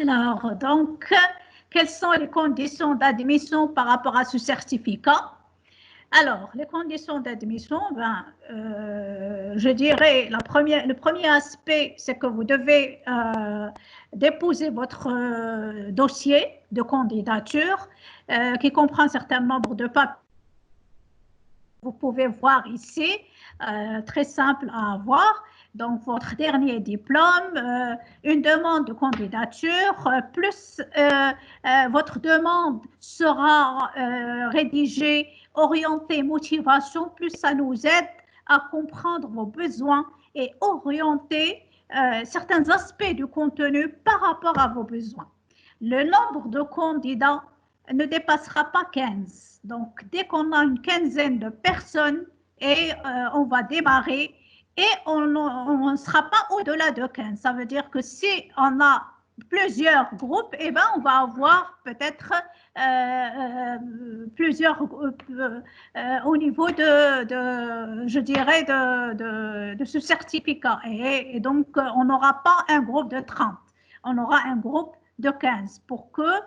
Speaker 2: Alors, donc, quelles sont les conditions d'admission par rapport à ce certificat? Alors, les conditions d'admission, je dirais, le premier aspect, c'est que vous devez déposer votre dossier de candidature qui comprend un certain nombre de papiers. Vous pouvez voir ici, très simple à avoir. Donc, votre dernier diplôme, une demande de candidature, plus votre demande sera rédigée, orientée, motivation, plus ça nous aide à comprendre vos besoins et orienter certains aspects du contenu par rapport à vos besoins. Le nombre de candidats ne dépassera pas 15. Donc, dès qu'on a une quinzaine de personnes, et on va démarrer, et on ne sera pas au-delà de 15. Ça veut dire que si on a plusieurs groupes, eh ben, on va avoir peut-être plusieurs au niveau je dirais, de ce certificat. Et donc, on n'aura pas un groupe de 30. On aura un groupe de 15 pour que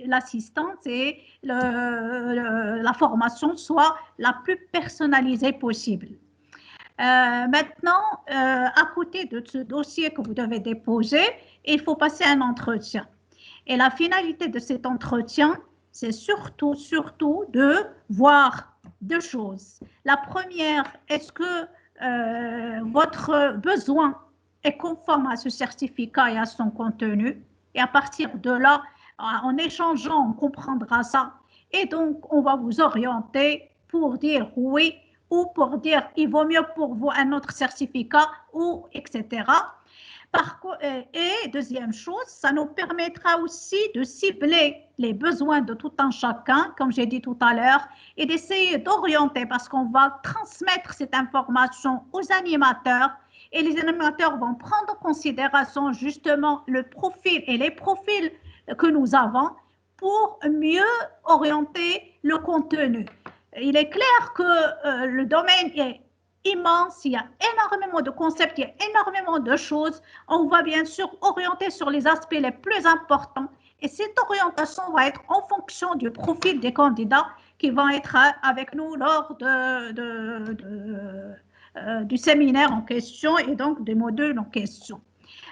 Speaker 2: l'assistance et la formation soit la plus personnalisée possible. Maintenant, à côté de ce dossier que vous devez déposer, il faut passer un entretien. Et la finalité de cet entretien, c'est surtout de voir deux choses. La première, est-ce que votre besoin est conforme à ce certificat et à son contenu? Et à partir de là, en échangeant, on comprendra ça. Et donc, on va vous orienter pour dire oui ou pour dire il vaut mieux pour vous un autre certificat ou etc. Et deuxième chose, ça nous permettra aussi de cibler les besoins de tout un chacun, comme j'ai dit tout à l'heure, et d'essayer d'orienter parce qu'on va transmettre cette information aux animateurs et les animateurs vont prendre en considération justement le profil et les profils que nous avons pour mieux orienter le contenu. Il est clair que le domaine est immense, il y a énormément de concepts, il y a énormément de choses. On va bien sûr orienter sur les aspects les plus importants et cette orientation va être en fonction du profil des candidats qui vont être avec nous lors du séminaire en question et donc des modules en question.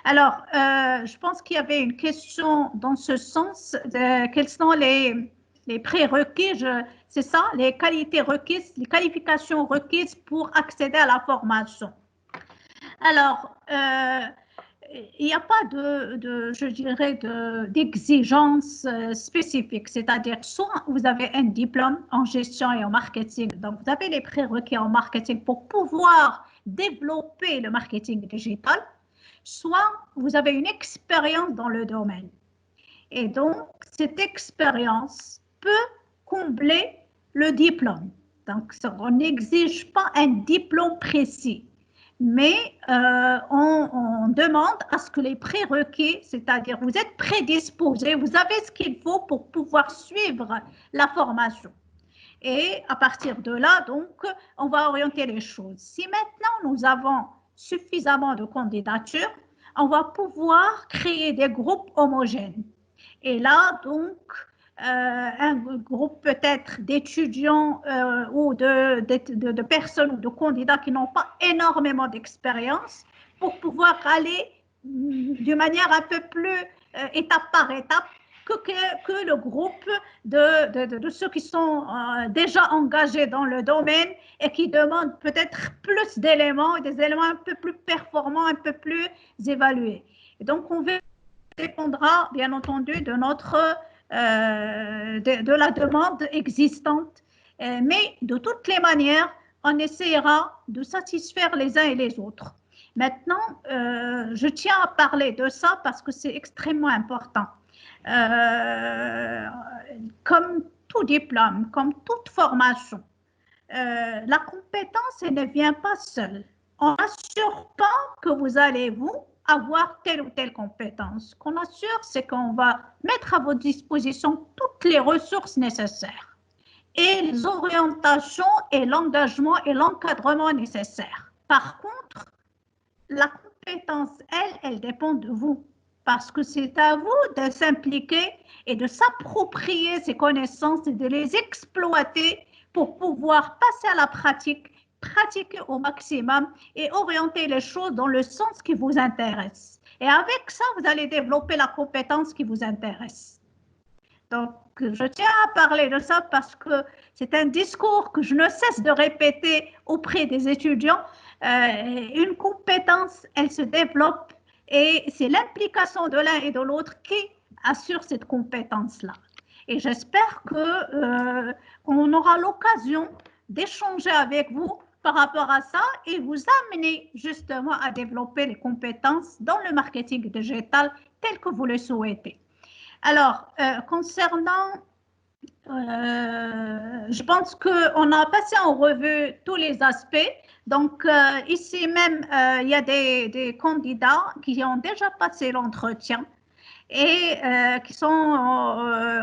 Speaker 2: Alors, je pense qu'il y avait une question dans ce sens, quels sont les prérequis, c'est ça, les qualités requises, les qualifications requises pour accéder à la formation. Alors, il n'y a pas je dirais, d'exigence spécifique, c'est-à-dire soit vous avez un diplôme en gestion et en marketing, donc vous avez les prérequis en marketing pour pouvoir développer le marketing digital, soit vous avez une expérience dans le domaine. Et donc, cette expérience peut combler le diplôme. Donc, on n'exige pas un diplôme précis, mais on demande à ce que les prérequis, c'est-à-dire vous êtes prédisposé, vous avez ce qu'il faut pour pouvoir suivre la formation. Et à partir de là, donc, on va orienter les choses. Si maintenant nous avons suffisamment de candidatures, on va pouvoir créer des groupes homogènes. Et là, donc, un groupe peut-être d'étudiants ou de personnes ou de candidats qui n'ont pas énormément d'expérience pour pouvoir aller d'une manière un peu plus étape par étape que le groupe de ceux qui sont déjà engagés dans le domaine et qui demandent peut-être plus d'éléments, des éléments un peu plus performants, un peu plus évalués. Et donc, on dépendra bien entendu de la demande existante. Mais de toutes les manières, on essaiera de satisfaire les uns et les autres. Maintenant, je tiens à parler de ça parce que c'est extrêmement important. Comme tout diplôme, comme toute formation, la compétence, elle ne vient pas seule. On n'assure pas que vous allez, vous, avoir telle ou telle compétence. Ce qu'on assure, c'est qu'on va mettre à votre disposition toutes les ressources nécessaires et les orientations et l'engagement et l'encadrement nécessaires. Par contre, la compétence, elle dépend de vous parce que c'est à vous de s'impliquer et de s'approprier ces connaissances et de les exploiter pour pouvoir passer à la pratique, pratiquer au maximum et orienter les choses dans le sens qui vous intéresse. Et avec ça, vous allez développer la compétence qui vous intéresse. Donc, je tiens à parler de ça parce que c'est un discours que je ne cesse de répéter auprès des étudiants. Une compétence, elle se développe et c'est l'implication de l'un et de l'autre qui assure cette compétence-là. Et j'espère qu'on aura l'occasion d'échanger avec vous par rapport à ça et vous amener justement à développer les compétences dans le marketing digital tel que vous le souhaitez. Alors, concernant, je pense qu'on a passé en revue tous les aspects. Donc, ici même, il y a des candidats qui ont déjà passé l'entretien et qui sont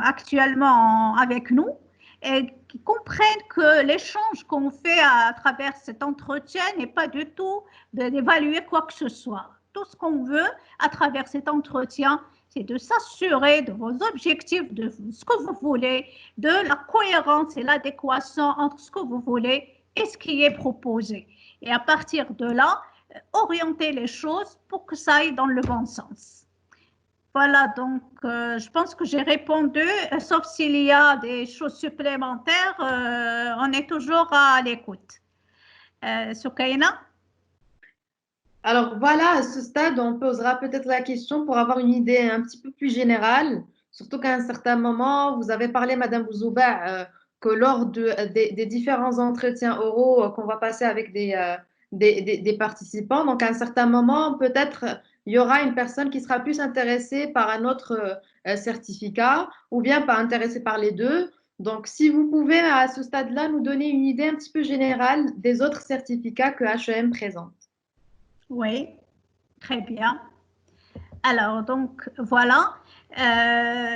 Speaker 2: actuellement avec nous et qui comprennent que l'échange qu'on fait à travers cet entretien n'est pas du tout d'évaluer quoi que ce soit. Tout ce qu'on veut à travers cet entretien, c'est de s'assurer de vos objectifs, de ce que vous voulez, de la cohérence et l'adéquation entre ce que vous voulez et ce qui est proposé. Et à partir de là, orienter les choses pour que ça aille dans le bon sens. Voilà, donc je pense que j'ai répondu, sauf s'il y a des choses supplémentaires, on est toujours à l'écoute. Soukaina?
Speaker 1: Alors voilà, à ce stade, on posera peut-être la question pour avoir une idée un petit peu plus générale, surtout qu'à un certain moment, vous avez parlé, Madame Bouzouba, que lors des différents entretiens oraux qu'on va passer avec des participants, donc à un certain moment, peut-être il y aura une personne qui sera plus intéressée par un autre certificat ou bien pas intéressée par les deux. Donc, si vous pouvez à ce stade-là nous donner une idée un petit peu générale des autres certificats que HEM présente.
Speaker 2: Oui, très bien. Alors, donc, voilà.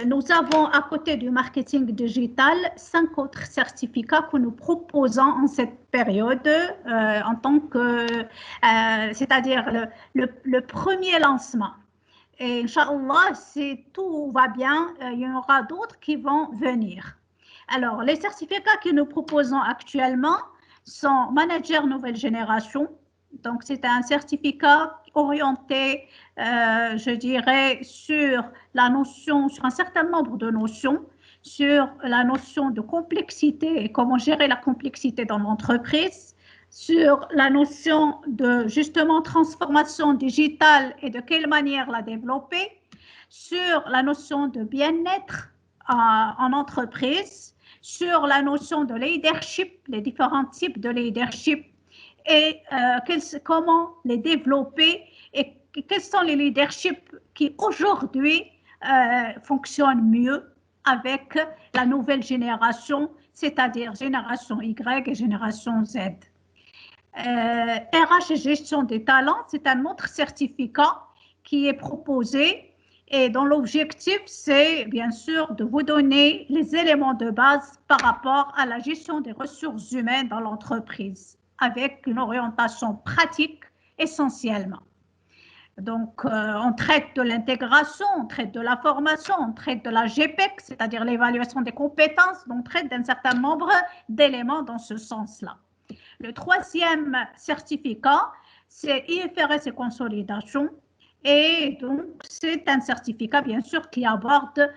Speaker 2: Nous avons à côté du marketing digital 5 autres certificats que nous proposons en cette période en tant que, c'est-à-dire le premier lancement. Et Inch'Allah, si tout va bien, il y en aura d'autres qui vont venir. Alors, les certificats que nous proposons actuellement sont Manager Nouvelle Génération. Donc, c'est un certificat orienté, je dirais, sur la notion, sur un certain nombre de notions, sur la notion de complexité et comment gérer la complexité dans l'entreprise, sur la notion de justement transformation digitale et de quelle manière la développer, sur la notion de bien-être en entreprise, sur la notion de leadership, les différents types de leadership et comment les développer et quels sont les leaderships qui aujourd'hui fonctionnent mieux avec la nouvelle génération, c'est-à-dire génération Y et génération Z. RH et gestion des talents, c'est un autre certificat qui est proposé et dont l'objectif, c'est bien sûr de vous donner les éléments de base par rapport à la gestion des ressources humaines dans l'entreprise, avec une orientation pratique essentiellement. Donc, on traite de l'intégration, on traite de la formation, on traite de la GPEC, c'est-à-dire l'évaluation des compétences, donc on traite d'un certain nombre d'éléments dans ce sens-là. Le troisième certificat, c'est IFRS et consolidation. Et donc, c'est un certificat, bien sûr, qui aborde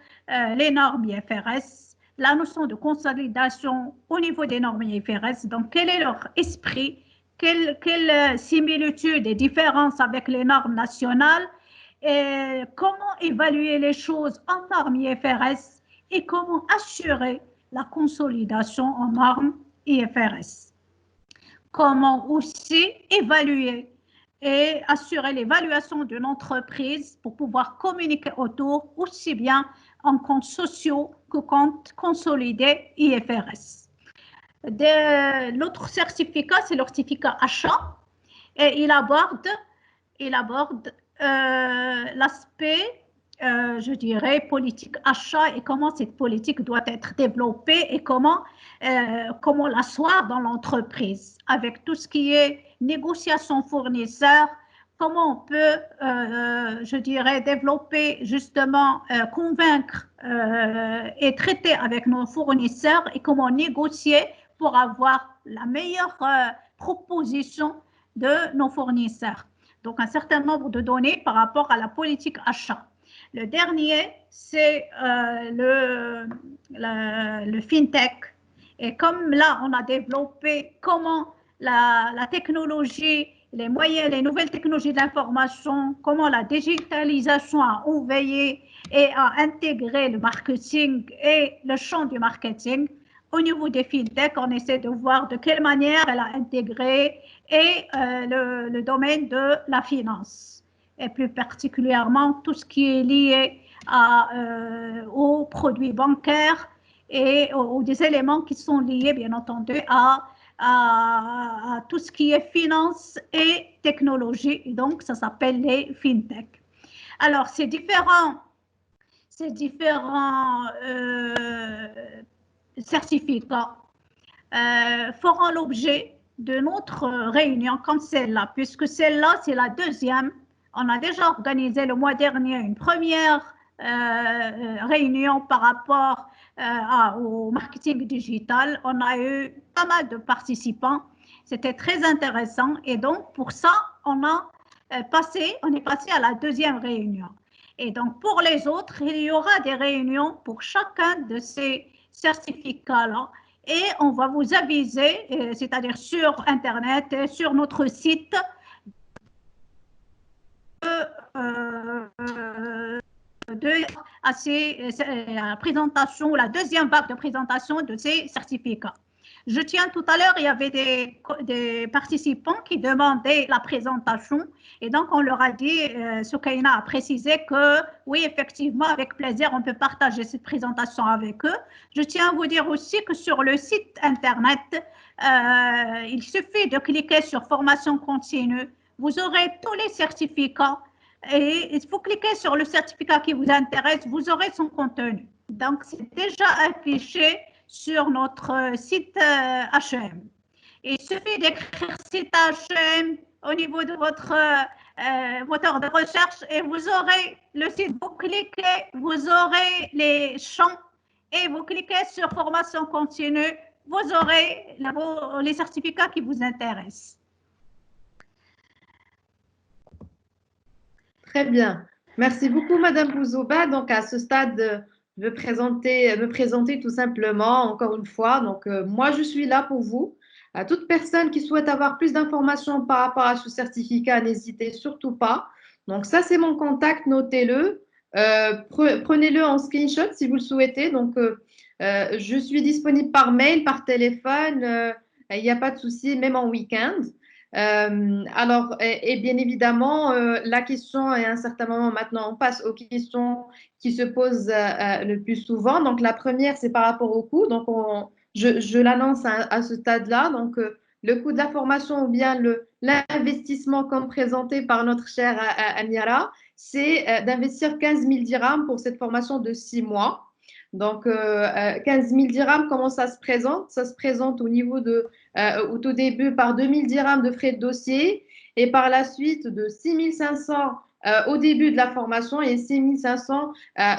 Speaker 2: les normes IFRS, la notion de consolidation au niveau des normes IFRS, donc quel est leur esprit, quelle similitude et différence avec les normes nationales, et comment évaluer les choses en normes IFRS et comment assurer la consolidation en normes IFRS. Comment aussi évaluer et assurer l'évaluation d'une entreprise pour pouvoir communiquer autour aussi bien en comptes sociaux que comptes consolidés IFRS. L'autre certificat, c'est le certificat achat et il aborde l'aspect, je dirais, politique achat et comment cette politique doit être développée et comment l'asseoir dans l'entreprise avec tout ce qui est négociation fournisseur, comment on peut, je dirais, développer justement, convaincre et traiter avec nos fournisseurs et comment négocier pour avoir la meilleure proposition de nos fournisseurs. Donc, un certain nombre de données par rapport à la politique achat. Le dernier, c'est le FinTech. Et comme là, on a développé comment la technologie, les moyens, les nouvelles technologies d'information, comment la digitalisation a éveillé et a intégré le marketing et le champ du marketing. Au niveau des FinTech, on essaie de voir de quelle manière elle a intégré et le domaine de la finance, et plus particulièrement tout ce qui est lié aux produits bancaires et aux des éléments qui sont liés, bien entendu, à tout ce qui est finance et technologie. Donc, ça s'appelle les FinTech. Alors, ces différents certificats feront l'objet de notre réunion comme celle-là, puisque celle-là, c'est la deuxième. On a déjà organisé le mois dernier une première réunion par rapport au marketing digital. On a eu pas mal de participants. C'était très intéressant. Et donc, pour ça, on est passé à la deuxième réunion. Et donc, pour les autres, il y aura des réunions pour chacun de ces certificats-là. Et on va vous aviser, c'est-à-dire sur Internet et sur notre site, la présentation, la deuxième vague de présentation de ces certificats. Je tiens tout à l'heure, il y avait des participants qui demandaient la présentation et donc on leur a dit, Soukaina a précisé que oui, effectivement, avec plaisir, on peut partager cette présentation avec eux. Je tiens à vous dire aussi que sur le site Internet, il suffit de cliquer sur formation continue. Vous aurez tous les certificats et il faut cliquer sur le certificat qui vous intéresse, vous aurez son contenu. Donc, c'est déjà affiché sur notre site HEM. Il suffit d'écrire site HEM au niveau de votre moteur de recherche et vous aurez le site. Vous cliquez, vous aurez les champs et vous cliquez sur formation continue, vous aurez les certificats qui vous intéressent.
Speaker 1: Très bien. Merci beaucoup, Madame Bouzouba. Donc, à ce stade, je vais me présenter tout simplement, encore une fois. Donc, moi, je suis là pour vous. À toute personne qui souhaite avoir plus d'informations par rapport à ce certificat, n'hésitez surtout pas. Donc, ça, c'est mon contact, notez-le. Prenez-le en screenshot si vous le souhaitez. Donc, je suis disponible par mail, par téléphone. Il n'y a pas de souci, même en week-end. Alors, et bien évidemment, la question, à un certain moment maintenant, on passe aux questions qui se posent le plus souvent. Donc, la première, c'est par rapport au coût. Donc, je l'annonce à ce stade-là. Donc, le coût de la formation ou bien l'investissement comme présenté par notre chère Amiara, c'est d'investir 15 000 dirhams pour cette formation de 6 mois. Donc, 15 000 dirhams, comment ça se présente? Ça se présente au niveau au tout début par 2 000 dirhams de frais de dossier et par la suite de 6 500 au début de la formation et 6500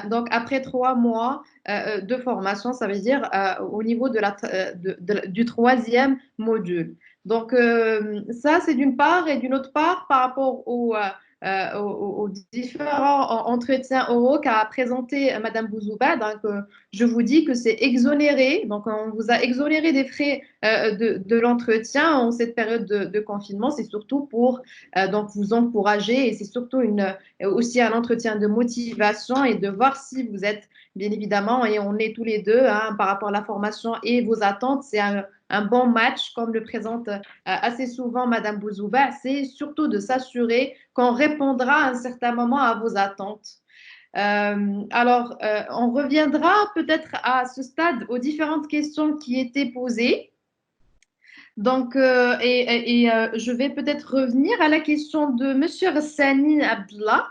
Speaker 1: donc après 3 mois de formation, ça veut dire au niveau du troisième module. Donc, ça, c'est d'une part, et d'une autre part, par rapport aux différents entretiens oraux qu'a présenté Madame Bouzouba. Donc, je vous dis que c'est exonéré. Donc, on vous a exonéré des frais de l'entretien en cette période de confinement. C'est surtout pour donc vous encourager et c'est surtout aussi un entretien de motivation et de voir si vous êtes, bien évidemment, et on est tous les deux hein, par rapport à la formation et vos attentes. C'est un bon match, comme le présente assez souvent Madame Bouzouba, c'est surtout de s'assurer qu'on répondra à un certain moment à vos attentes. Alors, on reviendra peut-être à ce stade aux différentes questions qui étaient posées. Donc, je vais peut-être revenir à la question de Monsieur Rassani Abdullah,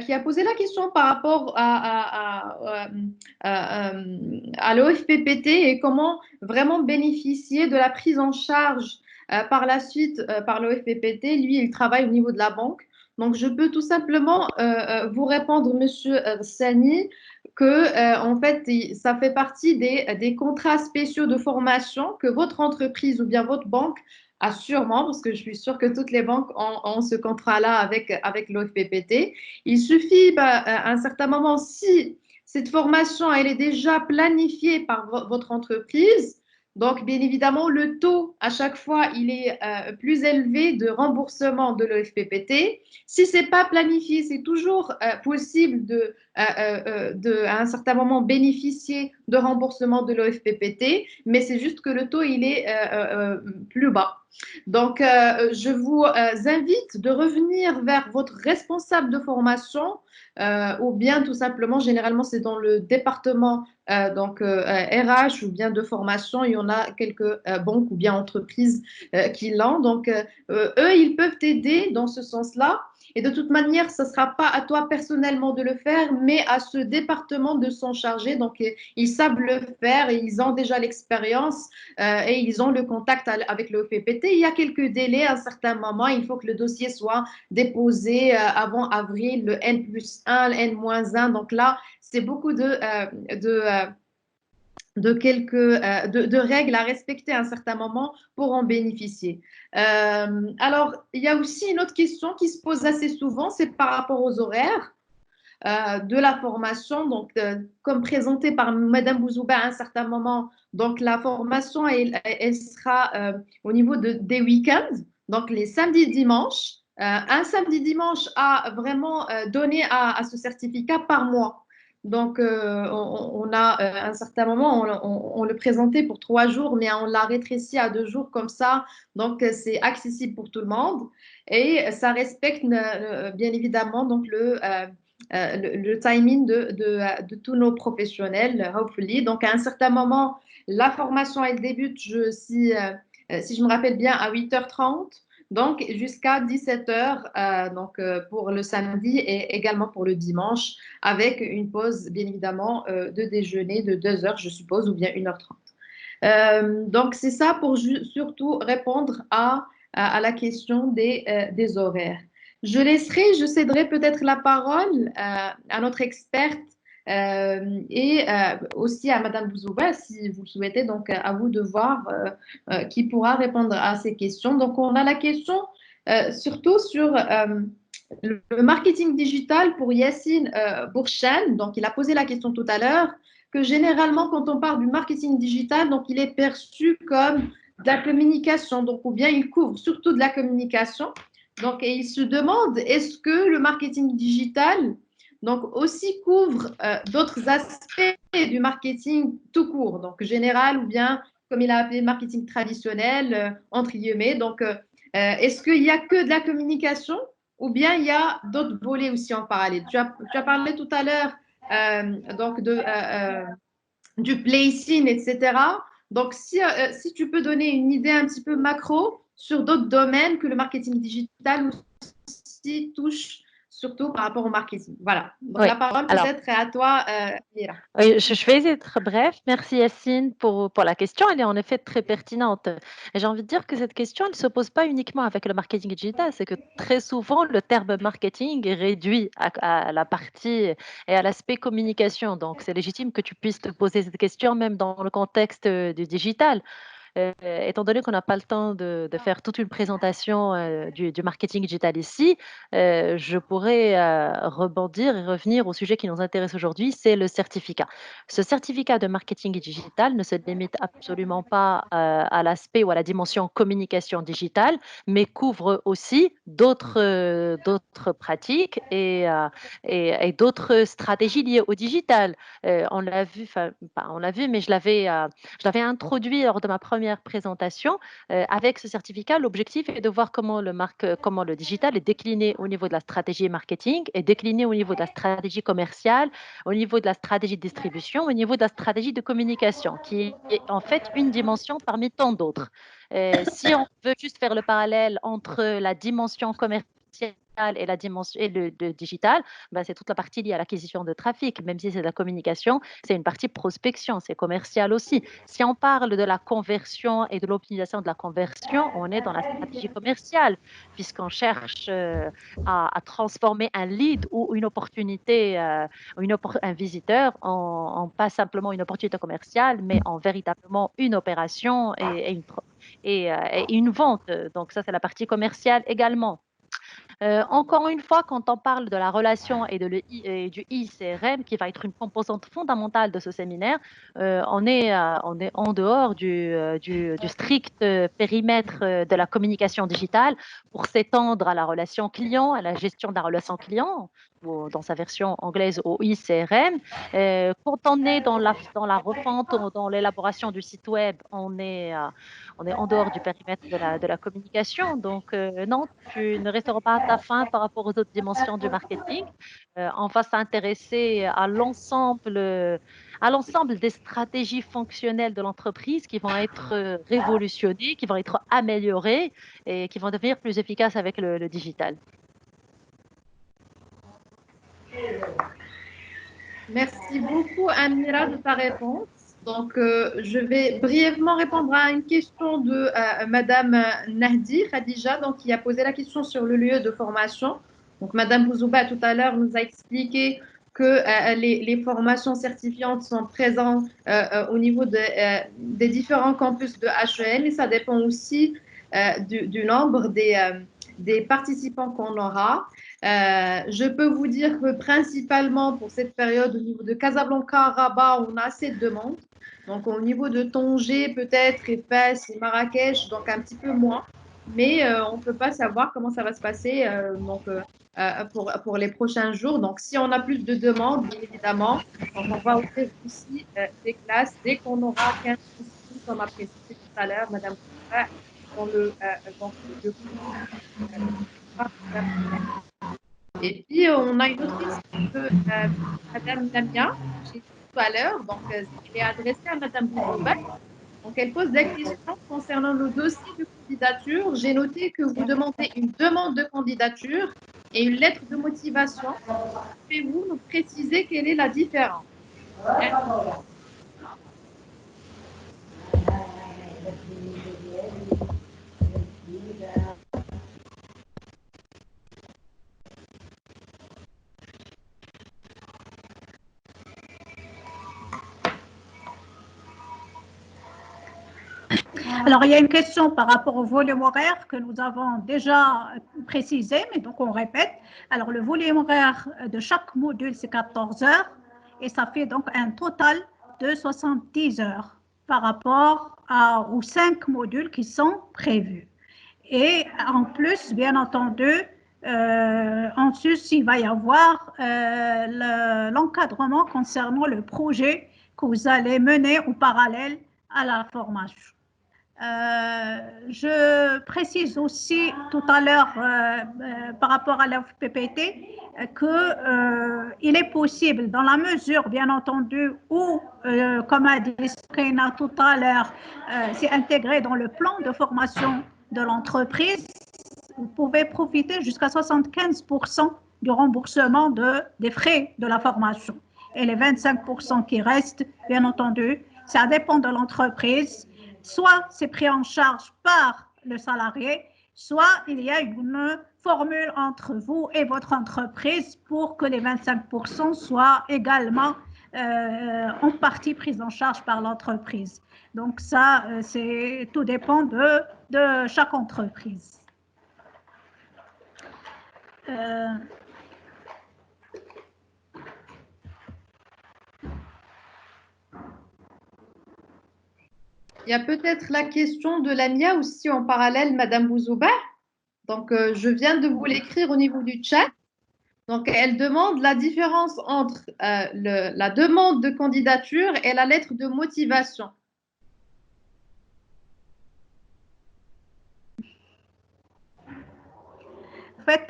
Speaker 1: qui a posé la question par rapport à l'OFPPT et comment vraiment bénéficier de la prise en charge par la suite par l'OFPPT. Lui, il travaille au niveau de la banque. Donc, je peux tout simplement vous répondre, Monsieur Sani, que en fait, ça fait partie des contrats spéciaux de formation que votre entreprise ou bien votre banque a sûrement, parce que je suis sûre que toutes les banques ont ce contrat-là avec l'OFPPT. Il suffit à un certain moment, si cette formation elle est déjà planifiée par votre entreprise, donc bien évidemment le taux à chaque fois il est plus élevé de remboursement de l'OFPPT. Si c'est pas planifié, c'est toujours possible à un certain moment bénéficier de remboursement de l'OFPPT, mais c'est juste que le taux il est plus bas. Donc, je vous invite de revenir vers votre responsable de formation ou bien tout simplement, généralement, c'est dans le département RH ou bien de formation, il y en a quelques banques ou bien entreprises qui l'ont. Donc, eux, ils peuvent t'aider dans ce sens-là. Et de toute manière, ce ne sera pas à toi personnellement de le faire, mais à ce département de s'en charger. Donc, ils savent le faire et ils ont déjà l'expérience et ils ont le contact avec le OFPPT. Il y a quelques délais à un certain moment. Il faut que le dossier soit déposé avant avril, le N+1, le N-1. Donc là, c'est beaucoup de règles à respecter à un certain moment pour en bénéficier. Alors, il y a aussi une autre question qui se pose assez souvent, c'est par rapport aux horaires de la formation. Donc, comme présenté par Madame Bouzouba à un certain moment, donc la formation, elle sera au niveau des week-ends, donc les samedis et dimanches. Un samedi dimanche à vraiment donner à ce certificat par mois. Donc, on a à un certain moment, on le présentait pour 3 jours, mais on l'a rétréci à 2 jours comme ça. Donc, c'est accessible pour tout le monde et ça respecte bien évidemment donc le timing de tous nos professionnels, hopefully. Donc, à un certain moment, la formation, elle débute, si je me rappelle bien, à 8h30, donc jusqu'à 17h, pour le samedi et également pour le dimanche, avec une pause, bien évidemment, de déjeuner de 2 heures, je suppose, ou bien 1h30. Donc, c'est ça pour surtout répondre à la question des horaires. Je céderai peut-être la parole à notre experte et aussi à Madame Bouzouba, si vous le souhaitez, donc à vous de voir qui pourra répondre à ces questions. Donc, on a la question surtout sur le marketing digital pour Yassine Bourchan. Donc, il a posé la question tout à l'heure que généralement, quand on parle du marketing digital, donc il est perçu comme de la communication, donc ou bien il couvre surtout de la communication. Donc, et il se demande, est-ce que le marketing digital donc aussi couvre d'autres aspects du marketing tout court, donc général ou bien comme il a appelé marketing traditionnel, entre guillemets. Donc, est-ce qu'il n'y a que de la communication ou bien il y a d'autres volets aussi en parallèle? Tu as parlé tout à l'heure donc du placing, etc. Donc, si tu peux donner une idée un petit peu macro sur d'autres domaines que le marketing digital aussi touche surtout par rapport au marketing. Voilà. Donc,
Speaker 3: Oui.
Speaker 1: la parole
Speaker 3: Alors,
Speaker 1: peut-être est à toi, Mira.
Speaker 3: oui, je vais être bref. Merci Yacine pour la question. Elle est en effet très pertinente. Et j'ai envie de dire que cette question, elle ne se pose pas uniquement avec le marketing digital. C'est que très souvent, le terme marketing est réduit à la partie et à l'aspect communication. Donc, c'est légitime que tu puisses te poser cette question même dans le contexte du digital. Étant donné qu'on n'a pas le temps de faire toute une présentation du marketing digital ici, je pourrais rebondir et revenir au sujet qui nous intéresse aujourd'hui, c'est le certificat. Ce certificat de marketing digital ne se limite absolument pas à l'aspect ou à la dimension communication digitale, mais couvre aussi d'autres pratiques et d'autres stratégies liées au digital. On l'a vu, enfin, on l'a vu, mais je l'avais introduit lors de ma première présentation. Avec ce certificat, l'objectif est de voir comment comment le digital est décliné au niveau de la stratégie marketing, est décliné au niveau de la stratégie commerciale, au niveau de la stratégie de distribution, au niveau de la stratégie de communication, qui est en fait une dimension parmi tant d'autres. Si on veut juste faire le parallèle entre la dimension commerciale et la dimension et le digital, ben, c'est toute la partie liée à l'acquisition de trafic, même si c'est de la communication, c'est une partie prospection, c'est commercial aussi. Si on parle de la conversion et de l'optimisation de la conversion, on est dans la stratégie commerciale, puisqu'on cherche à transformer un lead ou une opportunité, un visiteur en pas simplement une opportunité commerciale, mais en véritablement une opération et une vente. Donc ça, c'est la partie commerciale également. Encore une fois, quand on parle de la relation et du ICRM, qui va être une composante fondamentale de ce séminaire, on est en dehors du strict périmètre de la communication digitale pour s'étendre à la relation client, à la gestion de la relation client, ou dans sa version anglaise au ICRM. Quand on est dans la refonte, ou dans l'élaboration du site web, on est en dehors du périmètre de la communication. Donc, non, tu ne resteras pas à ta fin par rapport aux autres dimensions du marketing. On va s'intéresser à l'ensemble des stratégies fonctionnelles de l'entreprise qui vont être révolutionnées, qui vont être améliorées et qui vont devenir plus efficaces avec le digital.
Speaker 1: Merci beaucoup, Amira, de ta réponse. Donc, je vais brièvement répondre à une question de Madame Nahdi Khadija, donc, qui a posé la question sur le lieu de formation. Donc, Madame Bouzouba, tout à l'heure, nous a expliqué que les formations certifiantes sont présentes au niveau des différents campus de HEM et ça dépend aussi du nombre des participants qu'on aura. Je peux vous dire que principalement pour cette période, au niveau de Casablanca, Rabat, on a assez de demandes. Donc, au niveau de Tanger, peut-être, et Fès et Marrakech, donc un petit peu moins. Mais on ne peut pas savoir comment ça va se passer pour les prochains jours. Donc, si on a plus de demandes, bien évidemment, donc on va ouvrir aussi des classes dès qu'on aura 15 inscrits, comme a précisé tout à l'heure, Madame dans le et puis, on a une autre question de Madame Lamia, j'ai dit tout à l'heure, donc elle est adressée à Madame Bouzouba. Donc, elle pose la question concernant le dossier de candidature. J'ai noté que vous demandez une demande de candidature et une lettre de motivation. Pouvez-vous nous préciser quelle est la différence?
Speaker 2: Alors, il y a une question par rapport au volume horaire que nous avons déjà précisé, mais donc on répète. Alors, le volume horaire de chaque module, c'est 14 heures et ça fait donc un total de 70 heures par rapport aux 5 modules qui sont prévus. Et en plus, bien entendu, en sus, il va y avoir l'encadrement concernant le projet que vous allez mener en parallèle à la formation. Je précise aussi tout à l'heure par rapport à la PPT qu'il est possible, dans la mesure bien entendu où, comme a dit Skrina tout à l'heure, c'est intégré dans le plan de formation de l'entreprise, vous pouvez profiter jusqu'à 75% du remboursement des frais de la formation. Et les 25% qui restent, bien entendu, ça dépend de l'entreprise. Soit c'est pris en charge par le salarié, soit il y a une formule entre vous et votre entreprise pour que les 25% soient également en partie pris en charge par l'entreprise. Donc ça, tout dépend de chaque entreprise.
Speaker 1: Il y a peut-être la question de Lamia aussi en parallèle, Madame Bouzouba. Donc, je viens de vous l'écrire au niveau du chat. Donc, elle demande la différence entre la demande de candidature et la lettre de motivation.
Speaker 2: En fait,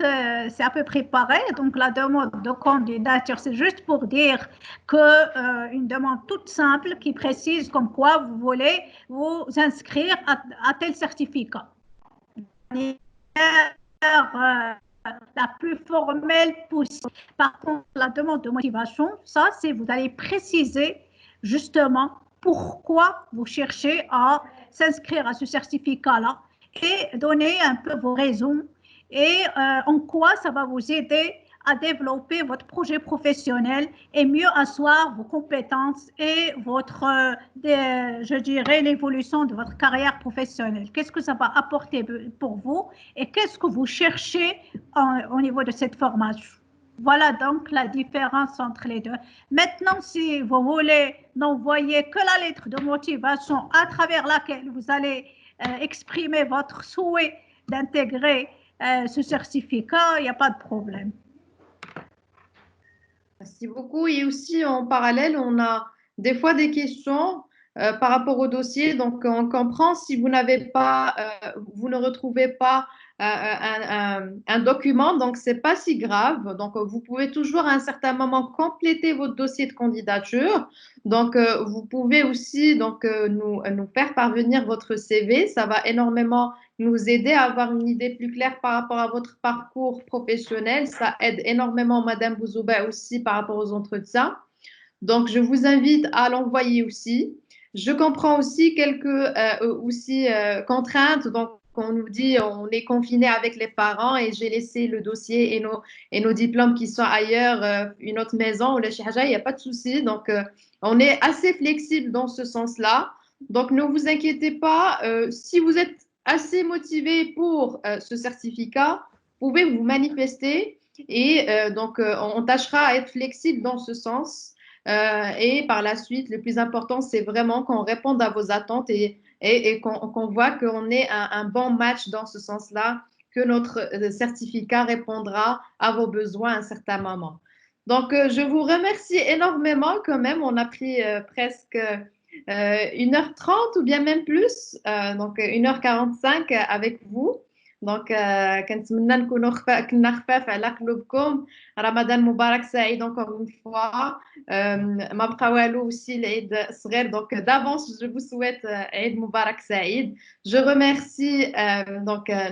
Speaker 2: c'est à peu près pareil. Donc, la demande de candidature, c'est juste pour dire qu'une demande toute simple qui précise comme quoi vous voulez vous inscrire à tel certificat. La plus formelle possible. Par contre, la demande de motivation, ça, c'est vous allez préciser justement pourquoi vous cherchez à s'inscrire à ce certificat-là et donner un peu vos raisons et en quoi ça va vous aider à développer votre projet professionnel et mieux asseoir vos compétences et je dirais, l'évolution de votre carrière professionnelle. Qu'est-ce que ça va apporter pour vous et qu'est-ce que vous cherchez au niveau de cette formation? Voilà donc la différence entre les deux. Maintenant, si vous voulez n'envoyer que la lettre de motivation à travers laquelle vous allez exprimer votre souhait d'intégrer ce certificat, il n'y a pas de problème.
Speaker 1: Merci beaucoup. Et aussi, en parallèle, on a des fois des questions par rapport au dossier. Donc, on comprend si vous n'avez pas, vous ne retrouvez pas un document, donc c'est pas si grave. Donc, vous pouvez toujours à un certain moment compléter votre dossier de candidature. Donc, vous pouvez aussi nous faire parvenir votre CV. Ça va énormément nous aider à avoir une idée plus claire par rapport à votre parcours professionnel. Ça aide énormément Madame Bouzouba aussi par rapport aux entretiens. Donc, je vous invite à l'envoyer aussi. Je comprends aussi quelques contraintes. Donc, on nous dit on est confiné avec les parents et j'ai laissé le dossier et nos diplômes qui sont ailleurs, une autre maison ou le chihaja, il n'y a pas de souci. Donc, on est assez flexible dans ce sens-là. Donc, ne vous inquiétez pas. Si vous êtes assez motivé pour ce certificat, vous pouvez vous manifester et on tâchera à être flexible dans ce sens. Et par la suite, le plus important, c'est vraiment qu'on réponde à vos attentes et qu'on voit qu'on est un bon match dans ce sens-là, que notre certificat répondra à vos besoins à un certain moment. Donc, je vous remercie énormément quand même. On a pris presque 1h30 ou bien même plus, donc 1h45 avec vous. Donc, كنتمنى نكونوا كنا خفاف على قلوبكم. رمضان مبارك سعيد encore une fois. ما بقى والو aussi العيد صغير. Donc, d'avance, je vous souhaite عيد مبارك سعيد. Je remercie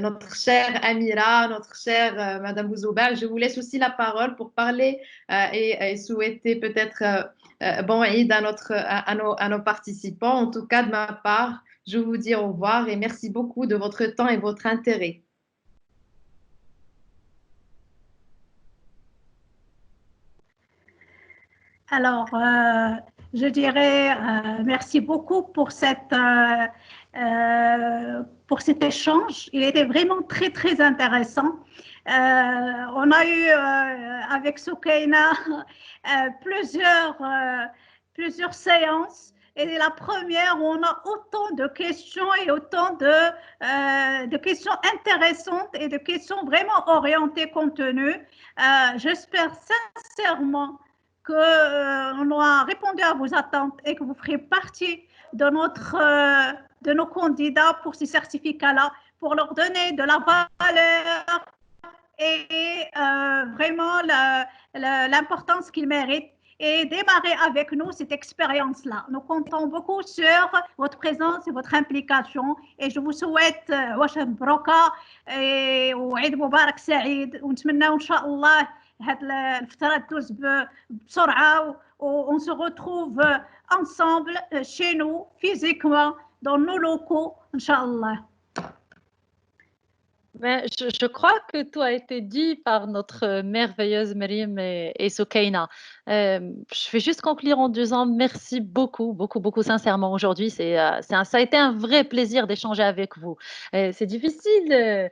Speaker 1: notre chère Amira, notre chère Madame Bouzouba. Je vous laisse aussi la parole pour parler et souhaiter peut-être bon Eid à nos participants. En tout cas, de ma part, je vous dis au revoir et merci beaucoup de votre temps et votre intérêt.
Speaker 2: Alors, je dirais merci beaucoup pour cet échange. Il était vraiment très, très intéressant. On a eu avec Soukaina plusieurs séances. Et la première, on a autant de questions et autant de questions intéressantes et de questions vraiment orientées contenu. J'espère sincèrement qu'on aura répondu à vos attentes et que vous ferez partie de nos candidats pour ces certificats-là, pour leur donner de la valeur et vraiment l'importance qu'ils méritent et démarrer avec nous cette expérience-là. Nous comptons beaucoup sur votre présence et votre implication et je vous souhaite Washam Broka et Eid Mubarak Saïd ونتمنى إن شاء الله On se retrouve ensemble chez nous, physiquement, dans nos locaux, Inch'Allah.
Speaker 3: Mais je crois que tout a été dit par notre merveilleuse Myriam et Soukaina. Je vais juste conclure en disant merci beaucoup, beaucoup, beaucoup sincèrement aujourd'hui. Ça a été un vrai plaisir d'échanger avec vous. C'est difficile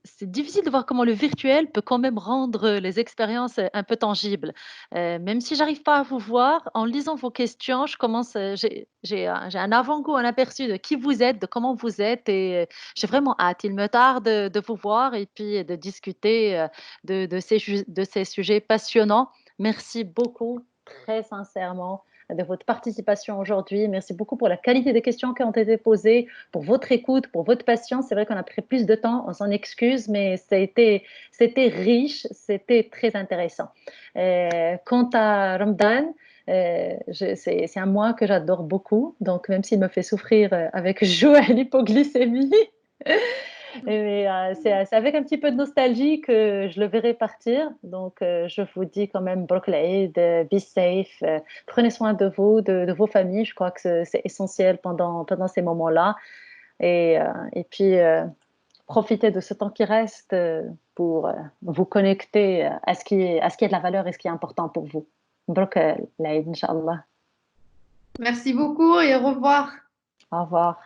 Speaker 3: c'est difficile de voir comment le virtuel peut quand même rendre les expériences un peu tangibles. Même si j'arrive pas à vous voir, en lisant vos questions, j'ai un avant-goût, un aperçu de qui vous êtes, de comment vous êtes et j'ai vraiment hâte. Il me tarde de vous voir et puis de discuter de ces sujets passionnants. Merci beaucoup, très sincèrement, de votre participation aujourd'hui. Merci beaucoup pour la qualité des questions qui ont été posées, pour votre écoute, pour votre patience. C'est vrai qu'on a pris plus de temps, on s'en excuse, mais c'était riche, c'était très intéressant. Quant à Ramadan, c'est un mois que j'adore beaucoup, donc même s'il me fait souffrir avec joie et l'hypoglycémie, mais c'est avec un petit peu de nostalgie que je le verrai partir. Donc, je vous dis quand même, Brok Eid, be safe, prenez soin de vous, de vos familles. Je crois que c'est essentiel pendant ces moments-là. Et puis, profitez de ce temps qui reste pour vous connecter à ce qui est de la valeur et ce qui est important pour vous. Brok Eid, Inch'Allah.
Speaker 1: Merci beaucoup et au revoir.
Speaker 3: Au revoir.